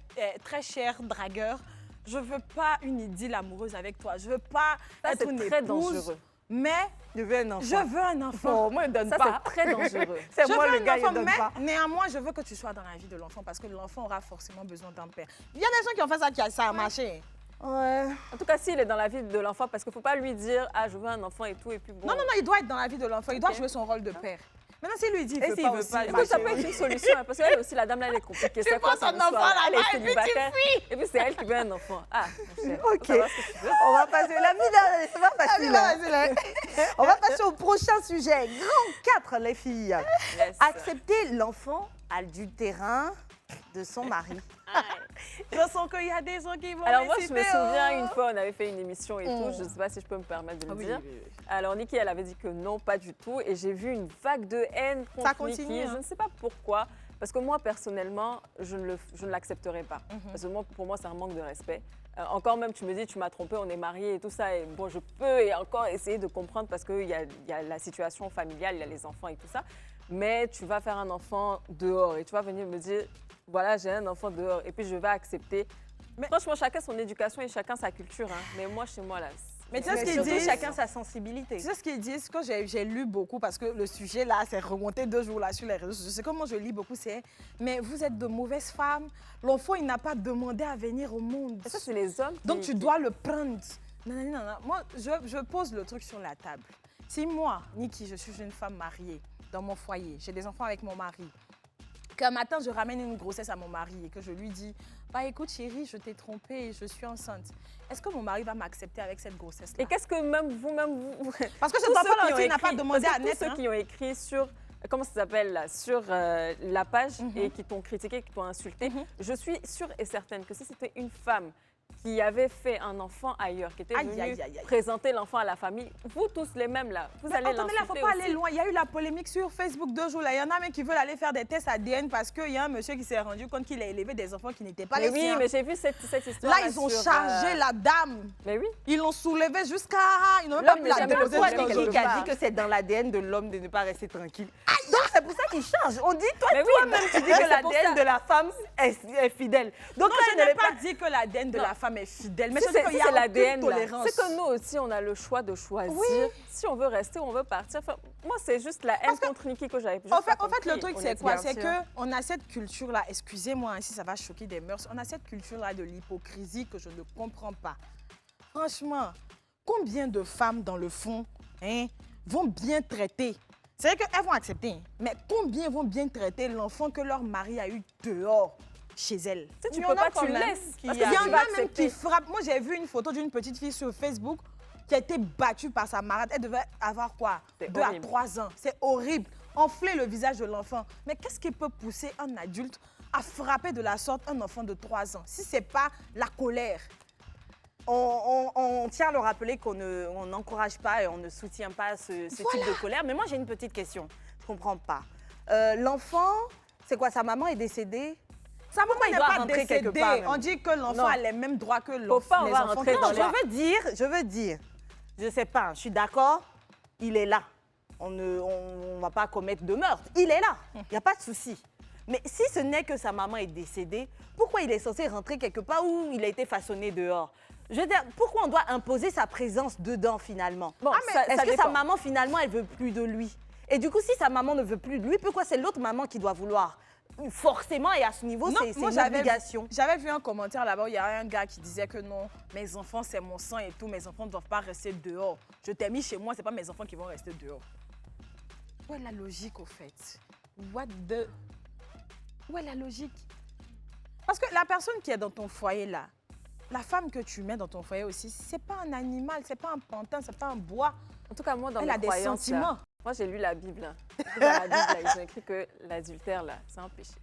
très cher dragueur, je veux pas une idylle amoureuse avec toi. Je veux pas être une très épouse. Dangereux. Mais je veux un enfant. Je veux un enfant. Moi, donne ça, pas. C'est très dangereux. C'est moi le gars, il donne pas. Néanmoins, je veux que tu sois dans la vie de l'enfant parce que l'enfant aura forcément besoin d'un père. Il y a des gens qui ont fait ça, ça a marché. Ouais. En tout cas, s'il est dans la vie de l'enfant, parce qu'il ne faut pas lui dire, je veux un enfant et tout, et puis bon. Non, il doit être dans la vie de l'enfant. Il doit jouer son rôle de père. Maintenant, s'il lui dit, il veut pas aussi. Écoute, ça peut être une solution, parce qu'elle aussi, la dame, là, elle est compliquée. C'est quoi son enfant là-bas, elle est célibataire. Et puis, c'est elle qui veut un enfant. Ok. On va passer. La vie, là, c'est pas facile. On va passer au prochain sujet. Grand 4, les filles. Yes. Accepter l'enfant adultérin de son mari. Je sens qu'il y a des gens qui vont. Alors moi, je me souviens une fois, on avait fait une émission et tout. Je ne sais pas si je peux me permettre de le dire. Oui. Alors Niki, elle avait dit que non, pas du tout. Et j'ai vu une vague de haine contre Niki. Je ne sais pas pourquoi. Parce que moi, personnellement, je ne l'accepterai pas. Parce que pour moi, c'est un manque de respect. Encore même, tu me dis, tu m'as trompé, on est mariés et tout ça. Et bon, je peux et encore essayer de comprendre parce qu'il y a la situation familiale, il y a les enfants et tout ça. Mais tu vas faire un enfant dehors et tu vas venir me dire, voilà, j'ai un enfant dehors et puis je vais accepter. Mais franchement, chacun son éducation et chacun sa culture. Hein. Mais moi, chez moi, là, Mais tu sais ce qu'ils surtout, disent, chacun sa sensibilité. Tu sais ce qu'ils disent, quand j'ai lu beaucoup, parce que le sujet là, c'est remonté 2 jours là sur les réseaux sociaux. C'est comment je lis beaucoup, c'est mais vous êtes de mauvaises femmes. L'enfant, il n'a pas demandé à venir au monde. Et ça, c'est les hommes. Donc tu dois le prendre. Non. Moi, je pose le truc sur la table. Si moi, Niki, je suis une femme mariée dans mon foyer, j'ai des enfants avec mon mari, qu'un matin je ramène une grossesse à mon mari et que je lui dis, bah écoute chérie, je t'ai trompée et je suis enceinte. Est-ce que mon mari va m'accepter avec cette grossesse-là? Et qu'est-ce que même vous Parce que cet enfant-là n'a pas demandé à naître. Tous ceux qui ont écrit sur, comment ça s'appelle là, sur la page et qui t'ont critiqué, qui t'ont insulté, je suis sûre et certaine que si c'était une femme qui avait fait un enfant ailleurs, qui était venu présenter l'enfant à la famille, vous tous les mêmes là, vous allez l'insulter. Mais là, il ne faut pas aller loin. Il y a eu la polémique sur Facebook 2 jours là. Il y en a même qui veulent aller faire des tests ADN parce qu'il y a un monsieur qui s'est rendu compte qu'il a élevé des enfants qui n'étaient pas les siens. Oui, mais j'ai vu cette histoire. Là, ils ont chargé la dame. Mais oui. Ils l'ont soulevée jusqu'à... Ils n'ont même pas pu la déposer. Qui a dit que c'est dans l'ADN de l'homme de ne pas rester tranquille. Donc, c'est pour ça qu'il change. On dit, toi-même, tu dis que l'ADN de la femme est fidèle. Donc, non, je n'ai pas dit que l'ADN de la femme est fidèle. Mais c'est l'ADN. C'est que nous aussi, on a le choix de choisir si on veut rester ou on veut partir. Enfin, moi, c'est juste la haine contre Niki que j'avais en fait, le truc, c'est quoi? C'est qu'on a cette culture-là, excusez-moi si ça va choquer des mœurs, on a cette culture-là de l'hypocrisie que je ne comprends pas. Franchement, combien de femmes, dans le fond, vont bien traiter? C'est vrai qu'elles vont accepter, mais combien vont bien traiter l'enfant que leur mari a eu dehors chez elles? Tu peux pas, tu le laisses. Parce qu'il y en a même qui frappent. Moi, j'ai vu une photo d'une petite fille sur Facebook qui a été battue par sa marade. Elle devait avoir quoi? 2 à 3 ans. C'est horrible. Enfler le visage de l'enfant. Mais qu'est-ce qui peut pousser un adulte à frapper de la sorte un enfant de 3 ans si ce n'est pas la colère? On tient à le rappeler qu'on n'encourage pas et on ne soutient pas ce type de colère. Mais moi, j'ai une petite question. Je ne comprends pas. L'enfant, c'est quoi? Sa maman est décédée? Sa maman n'est pas décédée. On dit que l'enfant a les mêmes droits que l'enfant. Non, je veux dire, je ne sais pas, je suis d'accord, il est là. On ne va pas commettre de meurtre. Il est là, il n'y a pas de souci. Mais si ce n'est que sa maman est décédée, pourquoi il est censé rentrer quelque part où il a été façonné dehors? Je veux dire, pourquoi on doit imposer sa présence dedans finalement? Bon, est-ce que sa maman finalement, elle veut plus de lui? Et du coup, si sa maman ne veut plus de lui, pourquoi c'est l'autre maman qui doit vouloir? Forcément, et à ce niveau, c'est une obligation. J'avais vu un commentaire là-bas où il y a un gars qui disait que non, mes enfants, c'est mon sang et tout, mes enfants ne doivent pas rester dehors. Je t'ai mis chez moi, c'est pas mes enfants qui vont rester dehors. Où est la logique au fait? Où est la logique? Parce que la personne qui est dans ton foyer là, la femme que tu mets dans ton foyer aussi, c'est pas un animal, c'est pas un pantin, c'est pas un bois. En tout cas, moi, dans elle mes a des croyances, sentiments. Là, moi, j'ai lu la Bible. Dans la Bible, là, ils ont écrit que l'adultère, là, c'est un péché.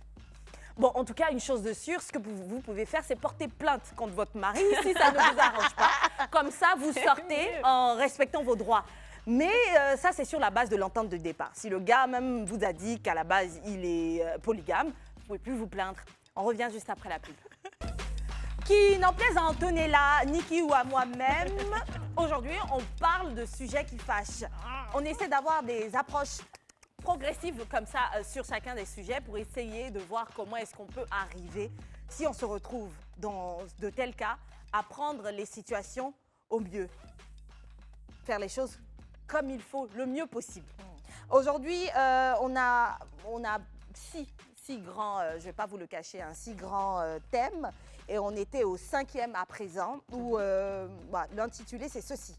Bon, en tout cas, une chose de sûre, ce que vous pouvez faire, c'est porter plainte contre votre mari si ça ne vous arrange pas. Comme ça, vous sortez en respectant vos droits. Mais ça, c'est sur la base de l'entente de départ. Si le gars même vous a dit qu'à la base, il est polygame, vous ne pouvez plus vous plaindre. On revient juste après la pub. Qui n'en plaise à Antonella, Niki ou à moi-même, aujourd'hui, on parle de sujets qui fâchent. On essaie d'avoir des approches progressives comme ça sur chacun des sujets pour essayer de voir comment est-ce qu'on peut arriver, si on se retrouve dans de tels cas, à prendre les situations au mieux. Faire les choses comme il faut, le mieux possible. Aujourd'hui, on a 6 grands, je ne vais pas vous le cacher, 6 grands thèmes. Et on était au 5e à présent, où l'intitulé, c'est ceci.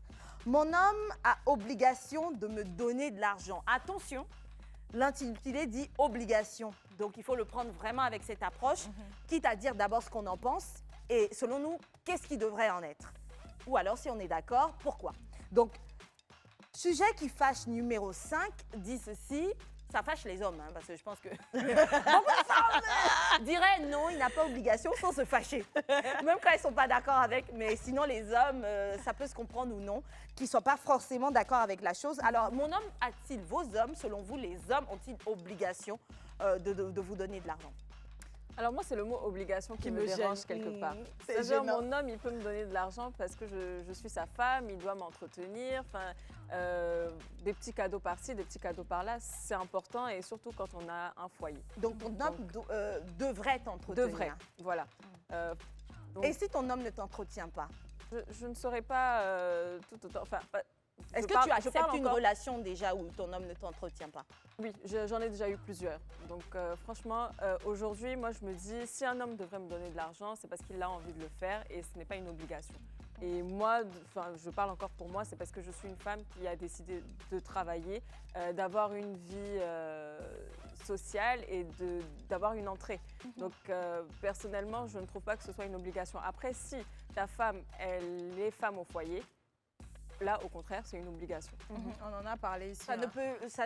Mon homme a obligation de me donner de l'argent. Attention, l'intitulé dit obligation. Donc, il faut le prendre vraiment avec cette approche, quitte à dire d'abord ce qu'on en pense et, selon nous, qu'est-ce qui devrait en être. Ou alors, si on est d'accord, pourquoi. Donc, sujet qui fâche numéro 5 dit ceci. Ça fâche les hommes, parce que je pense que beaucoup de femmes diraient non, il n'a pas obligation sans se fâcher. Même quand elles ne sont pas d'accord avec. Mais sinon, les hommes, ça peut se comprendre ou non, qu'ils ne soient pas forcément d'accord avec la chose. Alors, mon homme a-t-il, vos hommes, selon vous, les hommes ont-ils obligation de vous donner de l'argent? Alors moi, c'est le mot obligation qui me dérange quelque part. C'est-à-dire, mon homme, il peut me donner de l'argent parce que je suis sa femme, il doit m'entretenir. Des petits cadeaux par-ci, des petits cadeaux par-là, c'est important et surtout quand on a un foyer. Donc ton homme devrait t'entretenir. Devrait, voilà. Donc, et si ton homme ne t'entretient pas? Je ne saurais pas tout autant. Enfin, est-ce que tu acceptes une relation déjà où ton homme ne t'entretient pas? Oui, j'en ai déjà eu plusieurs. Donc franchement, aujourd'hui, moi je me dis, si un homme devrait me donner de l'argent, c'est parce qu'il a envie de le faire et ce n'est pas une obligation. Et moi, je parle encore pour moi, c'est parce que je suis une femme qui a décidé de travailler, d'avoir une vie sociale et d'avoir une entrée. Donc personnellement, je ne trouve pas que ce soit une obligation. Après, si ta femme, elle est femme au foyer, là, au contraire, c'est une obligation. On en a parlé ici. Ça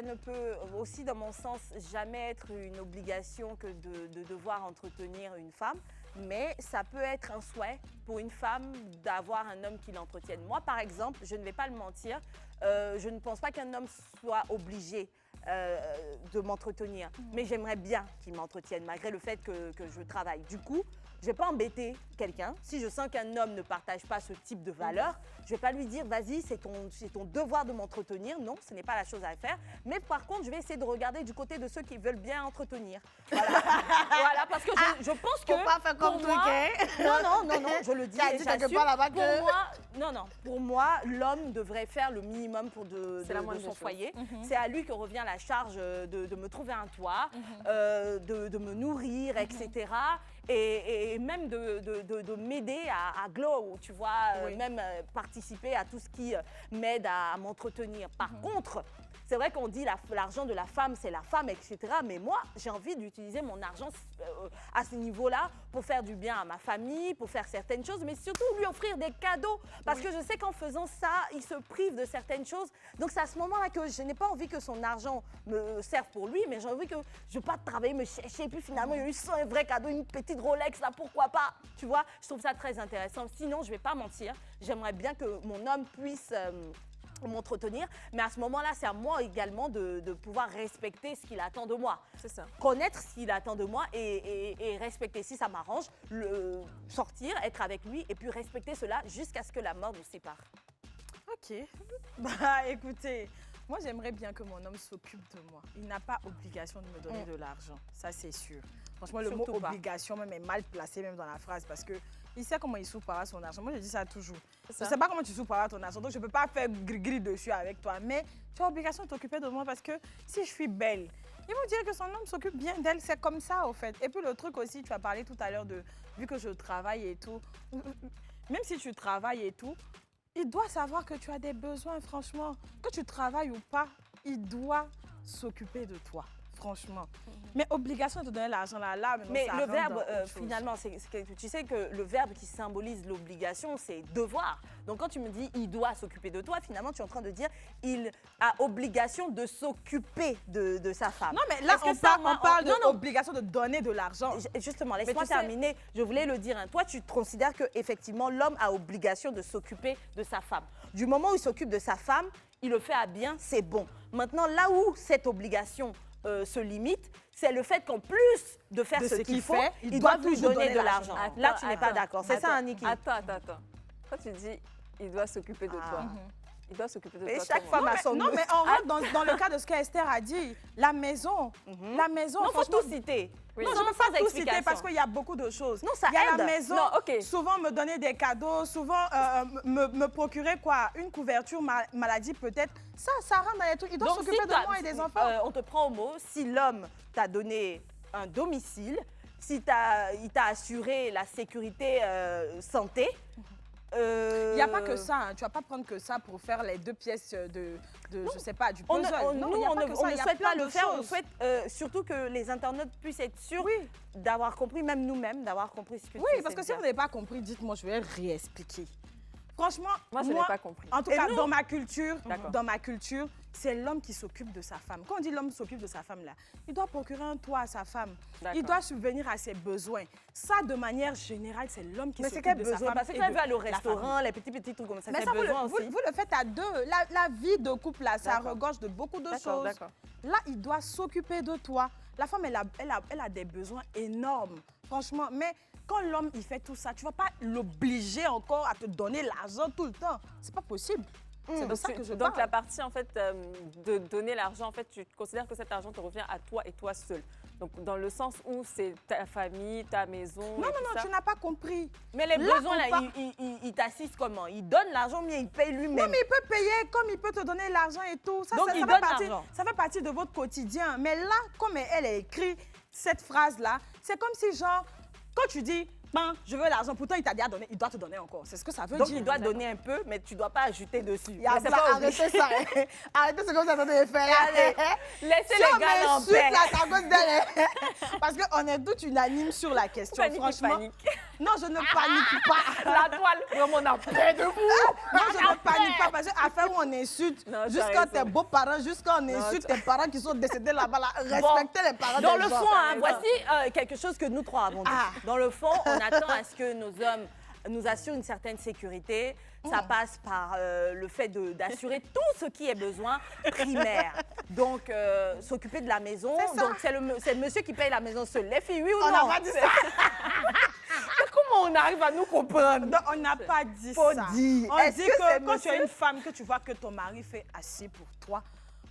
ne peut aussi, dans mon sens, jamais être une obligation que de devoir entretenir une femme. Mais ça peut être un souhait pour une femme d'avoir un homme qui l'entretienne. Moi, par exemple, je ne vais pas le mentir, je ne pense pas qu'un homme soit obligé de m'entretenir. Mais j'aimerais bien qu'il m'entretienne, malgré le fait que je travaille. Du coup, je ne vais pas embêter quelqu'un. Si je sens qu'un homme ne partage pas ce type de valeurs, je ne vais pas lui dire, vas-y, c'est ton devoir de m'entretenir. Non, ce n'est pas la chose à faire. Mais par contre, je vais essayer de regarder du côté de ceux qui veulent bien entretenir. Voilà, voilà, parce que je pense que... Faut pas faire comme moi, non, je le dis et j'assume. Pour moi, l'homme devrait faire le minimum de son foyer. C'est à lui que revient la charge de me trouver un toit, de me nourrir, etc. Et même de m'aider à glow, tu vois, même participer à tout ce qui m'aide à m'entretenir. Par contre, c'est vrai qu'on dit l'argent de la femme, c'est la femme, etc. Mais moi, j'ai envie d'utiliser mon argent à ce niveau-là pour faire du bien à ma famille, pour faire certaines choses, mais surtout lui offrir des cadeaux. Parce que je sais qu'en faisant ça, il se prive de certaines choses. Donc c'est à ce moment-là que je n'ai pas envie que son argent me serve pour lui, mais j'ai envie que je ne vais pas travailler, me chercher. Et puis finalement, il y a eu un vrai cadeau, une petite Rolex, là, pourquoi pas? Tu vois, je trouve ça très intéressant. Sinon, je ne vais pas mentir. J'aimerais bien que mon homme puisse... m'entretenir, mais à ce moment-là, c'est à moi également de pouvoir respecter ce qu'il attend de moi. C'est ça. Connaître ce qu'il attend de moi et respecter, si ça m'arrange, sortir, être avec lui et puis respecter cela jusqu'à ce que la mort nous sépare. Ok. Bah écoutez, moi j'aimerais bien que mon homme s'occupe de moi. Il n'a pas obligation de me donner de l'argent, ça c'est sûr. Franchement, le mot obligation même est mal placé même dans la phrase parce que il sait comment il souffrira son argent. Moi, je dis ça toujours. Je ne sais pas comment tu souffriras ton argent, donc je ne peux pas faire gris-gris dessus avec toi. Mais tu as obligation de t'occuper de moi parce que si je suis belle, il vont dire que son homme s'occupe bien d'elle. C'est comme ça, au fait. Et puis le truc aussi, tu as parlé tout à l'heure de, vu que je travaille et tout, même si tu travailles et tout, il doit savoir que tu as des besoins, franchement. Que tu travailles ou pas, il doit s'occuper de toi. Franchement. Mais obligation de te donner l'argent là, mais le verbe, finalement, tu sais que le verbe qui symbolise l'obligation, c'est devoir. Donc quand tu me dis il doit s'occuper de toi, finalement, tu es en train de dire il a obligation de s'occuper de sa femme. Non, mais là, on parle d'obligation de donner de l'argent. Justement, laisse-moi terminer. Je voulais le dire. Hein. Toi, tu considères qu'effectivement, l'homme a obligation de s'occuper de sa femme. Du moment où il s'occupe de sa femme, il le fait à bien, c'est bon. Maintenant, là où cette obligation se limite, c'est le fait qu'en plus de faire ce qu'il faut, il doit lui donner de l'argent. Là, tu n'es pas d'accord. C'est ça, Niki? Attends. Quand tu dis il doit s'occuper de toi, il doit s'occuper de toi. Et chaque femme a son... Non, mais on rentre dans le cas de ce qu'Esther a dit. La maison. La maison. Non, il faut tout citer. Oui. Non, je ne veux pas tout citer parce qu'il y a beaucoup de choses. Non, ça aide. Il y a la maison, souvent me donner des cadeaux, souvent me procurer quoi, une couverture maladie peut-être. Ça rentre dans les trucs. Il doit s'occuper de moi et des enfants. On te prend au mot. Si l'homme t'a donné un domicile, si il t'a assuré la sécurité santé, il n'y a pas que ça, hein. Tu ne vas pas prendre que ça pour faire les 2 pièces je sais pas, du puzzle. Nous, on ne souhaite pas le faire, on souhaite surtout que les internautes puissent être sûrs d'avoir compris, même nous-mêmes, d'avoir compris ce que tu sais. Oui, parce que si vous n'avez pas compris, dites-moi, je vais réexpliquer. Franchement, moi, je n'ai pas compris. En tout cas, dans ma culture, c'est l'homme qui s'occupe de sa femme. Quand on dit l'homme s'occupe de sa femme, là, il doit procurer un toit à sa femme. Il doit subvenir à ses besoins. Ça, de manière générale, c'est l'homme qui s'occupe de sa femme. Parce que quand elle va aller au restaurant, les petits trucs comme ça, c'est besoin aussi. Vous le faites à deux. La vie de couple, là, ça regorge de beaucoup de choses. Là, il doit s'occuper de toi. La femme, elle a des besoins énormes, franchement. Mais quand l'homme, il fait tout ça, tu ne vas pas l'obliger encore à te donner l'argent tout le temps. C'est pas possible. C'est de ça que je parle. Donc la partie en fait de donner l'argent, en fait, tu considères que cet argent te revient à toi et toi seul. Donc, dans le sens où c'est ta famille, ta maison. Non, tu n'as pas compris. Mais les besoins, là, ils t'assistent comment? Il donne l'argent, mais il paye lui-même. Non, mais il peut payer comme il peut te donner l'argent et tout. Donc, il donne l'argent. Ça fait partie de votre quotidien. Mais là, comme elle a écrit cette phrase-là, c'est comme si, genre, quand tu dis, ben, je veux l'argent, pourtant il t'a déjà donné, il doit te donner encore. C'est ce que ça veut dire. Donc, il doit donner un peu, mais tu ne dois pas ajouter dessus. Arrêtez ça. Arrêtez ce que vous êtes en train de faire. Allez, laissez les gars en paix. À cause d'elle. Parce qu'on est toutes unanimes sur la question. Franchement. Panique. Non, je ne panique pas. La toile, vraiment, on a peur de vous. Non, je ne panique pas parce qu'à faire où on insulte, jusqu'à tes beaux-parents, jusqu'à on insulte tes parents qui sont décédés là-bas, respectez les parents. Dans le fond, voici quelque chose que nous trois avons dit. Dans le fond, on attend à ce que nos hommes nous assurent une certaine sécurité. Ça passe par le fait d'assurer tout ce qui est besoin primaire. Donc, s'occuper de la maison. Donc, c'est le monsieur qui paye la maison seul. Les filles, oui ou non? On n'a pas dit ça. Comment on arrive à nous comprendre? Non, on n'a pas dit Faut ça. dire. On dit que quand tu es une femme, que tu vois que ton mari fait assez pour toi,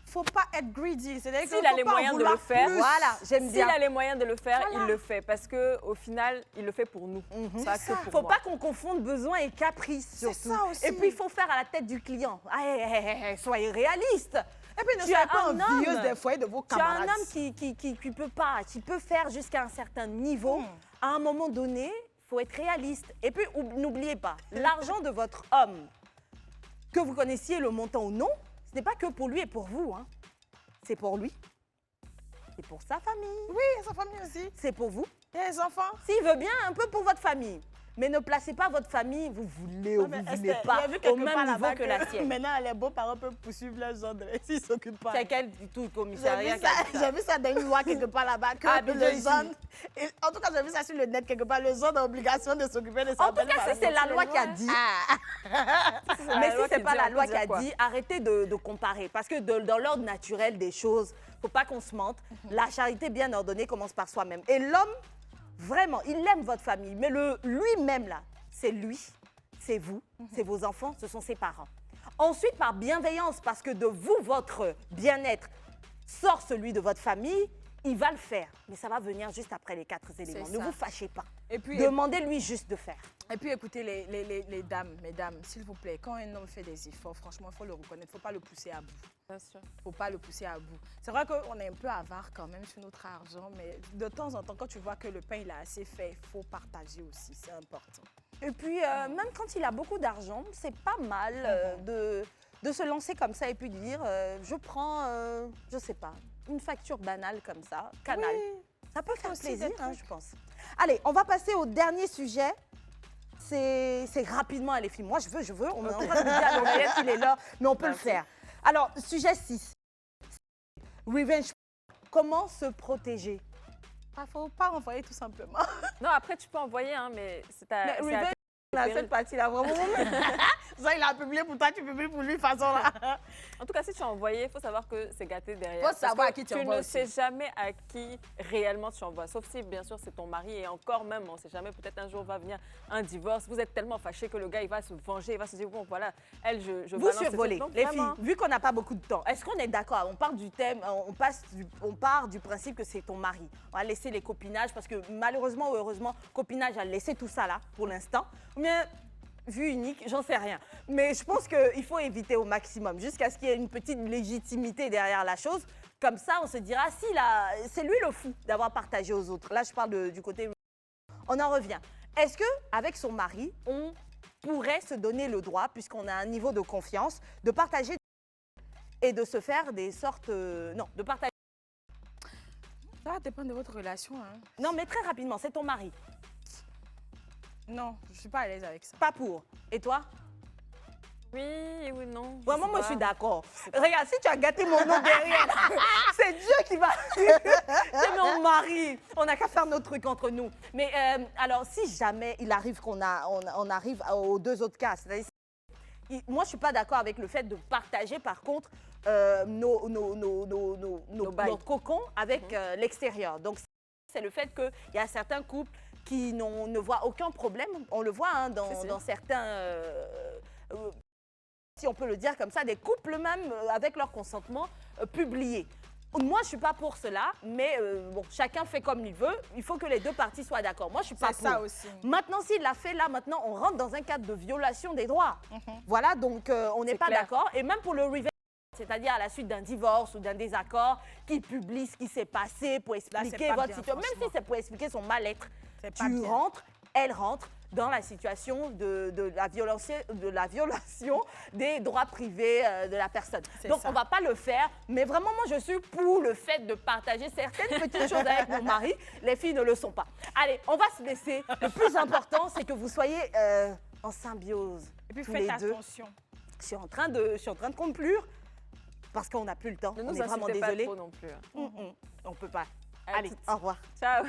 faut pas être greedy. C'est-à-dire S'il a les moyens de le faire, voilà, j'aime bien. S'il a les moyens de le faire, il le fait. Parce qu'au final, il le fait pour nous. Pas que pour faut moi. pas qu'on confonde besoin et caprice, surtout. C'est ça aussi. Et puis, il faut faire à la tête du client. Soyez réaliste. Et puis, ne soyez pas envieuse des foyers de vos camarades. Tu as un homme qui peut pas, qui peut faire jusqu'à un certain niveau. À un moment donné, il faut être réaliste. Et puis, n'oubliez pas, l'argent de votre homme, que vous connaissiez le montant ou non, ce n'est pas que pour lui et pour vous. Hein. C'est pour lui. C'est pour sa famille. Oui, et sa famille aussi. C'est pour vous. Et les enfants. S'il veut bien, un peu pour votre famille. Mais ne placez pas votre famille, vous voulez ou vous ne voulez pas, au même niveau que la sienne. Maintenant, les beaux-parents peuvent poursuivre leurs ordres s'ils ne s'occupent pas. C'est quel du tout commissariat? J'ai vu ça dans une loi quelque part là-bas. En tout cas, j'ai vu ça sur le net quelque part. Les hommes ont l'obligation de s'occuper de ça. En tout cas, si c'est la loi qui a dit. Mais si ce n'est pas la loi qui a dit, arrêtez de comparer. Parce que dans l'ordre naturel des choses, il ne faut pas qu'on se mente. La charité bien ordonnée commence par soi-même. Et l'homme, vraiment, il aime votre famille, mais lui-même, là, c'est lui, c'est vous, c'est vos enfants, ce sont ses parents. Ensuite, par bienveillance, parce que de vous, votre bien-être sort celui de votre famille, il va le faire. Mais ça va venir juste après les 4 éléments. Ne vous fâchez pas. Et puis, demandez-lui juste de faire. Et puis, écoutez, les dames, mesdames, s'il vous plaît, quand un homme fait des efforts, franchement, il faut le reconnaître. Il ne faut pas le pousser à bout. Bien sûr. Il ne faut pas le pousser à bout. C'est vrai qu'on est un peu avare quand même sur notre argent, mais de temps en temps, quand tu vois que le pain, il a assez fait, il faut partager aussi. C'est important. Et puis, même quand il a beaucoup d'argent, c'est pas mal de se lancer comme ça et puis de dire, je prends, je sais pas, une facture banale comme ça, Canal. Oui. Ça peut faire plaisir, hein, je pense. Allez, on va passer au dernier sujet. C'est rapidement, les filles. Moi, je veux. On est en train de me dire à l'oreillette qu'il est là, mais on peut le faire. Alors, sujet 6. Revenge. Comment se protéger? Il ne faut pas envoyer tout simplement. Non, après, tu peux envoyer, hein, mais c'est ta... Revenge, cette partie-là, vraiment. Ça, il a publié pour toi, tu publies pour lui, de façon là. En tout cas, si tu as envoyé, il faut savoir que c'est gâté derrière. Il faut savoir à qui tu envoies. Tu ne sais jamais à qui réellement tu envoies. Sauf si, bien sûr, c'est ton mari. Et encore même, on ne sait jamais, peut-être un jour va venir un divorce. Vous êtes tellement fâchés que le gars, il va se venger. Il va se dire, bon, voilà, elle, je vous survolez, les filles, vu qu'on n'a pas beaucoup de temps. Est-ce qu'on est d'accord? On part du thème, on part du principe que c'est ton mari. On va laisser les copinages parce que malheureusement ou heureusement, copinage a laissé tout ça là pour l'instant. Mais vue unique, j'en sais rien. Mais je pense qu'il faut éviter au maximum jusqu'à ce qu'il y ait une petite légitimité derrière la chose. Comme ça, on se dira, si c'est lui le fou d'avoir partagé aux autres. Là, je parle du côté... On en revient. Est-ce qu'avec son mari, on pourrait se donner le droit, puisqu'on a un niveau de confiance, de partager et de se faire des sortes... non, de partager... Ça dépend de votre relation. Hein. Non, mais très rapidement, c'est ton mari. Non, je ne suis pas à l'aise avec ça. Pas pour. Et toi? Oui ou non? Vraiment, moi, je suis d'accord. Regarde, si tu as gâté mon nom derrière, c'est Dieu qui va... C'est mon mari. On n'a qu'à faire nos trucs entre nous. Mais alors, si jamais il arrive qu'on arrive aux 2 autres cas, c'est-à-dire... Moi, je ne suis pas d'accord avec le fait de partager, par contre, nos cocons avec l'extérieur. Donc, c'est le fait qu'il y a certains couples qui ne voient aucun problème. On le voit hein, dans certains, si on peut le dire comme ça, des couples même avec leur consentement publié. Moi, je ne suis pas pour cela, mais bon, chacun fait comme il veut. Il faut que les deux parties soient d'accord. Moi, je ne suis pas pour. C'est ça aussi. Maintenant, s'il l'a fait là, maintenant, on rentre dans un cadre de violation des droits. Voilà, donc on n'est pas d'accord. Et même pour le revenge, c'est-à-dire à la suite d'un divorce ou d'un désaccord, qu'il publie ce qui s'est passé pour expliquer votre situation. Même si c'est pour expliquer son mal-être, tu rentres, elle rentre dans la situation de la violation des droits privés de la personne. Donc, on ne va pas le faire, mais vraiment, moi, je suis pour le fait de partager certaines petites choses avec mon mari. Les filles ne le sont pas. Allez, on va se laisser. Le plus important, c'est que vous soyez en symbiose. Et puis, tous faites les deux. attention. Je suis en train de conclure parce qu'on n'a plus le temps. On est vraiment désolé. Pas trop non plus. On ne peut pas. Allez, au revoir. Ciao.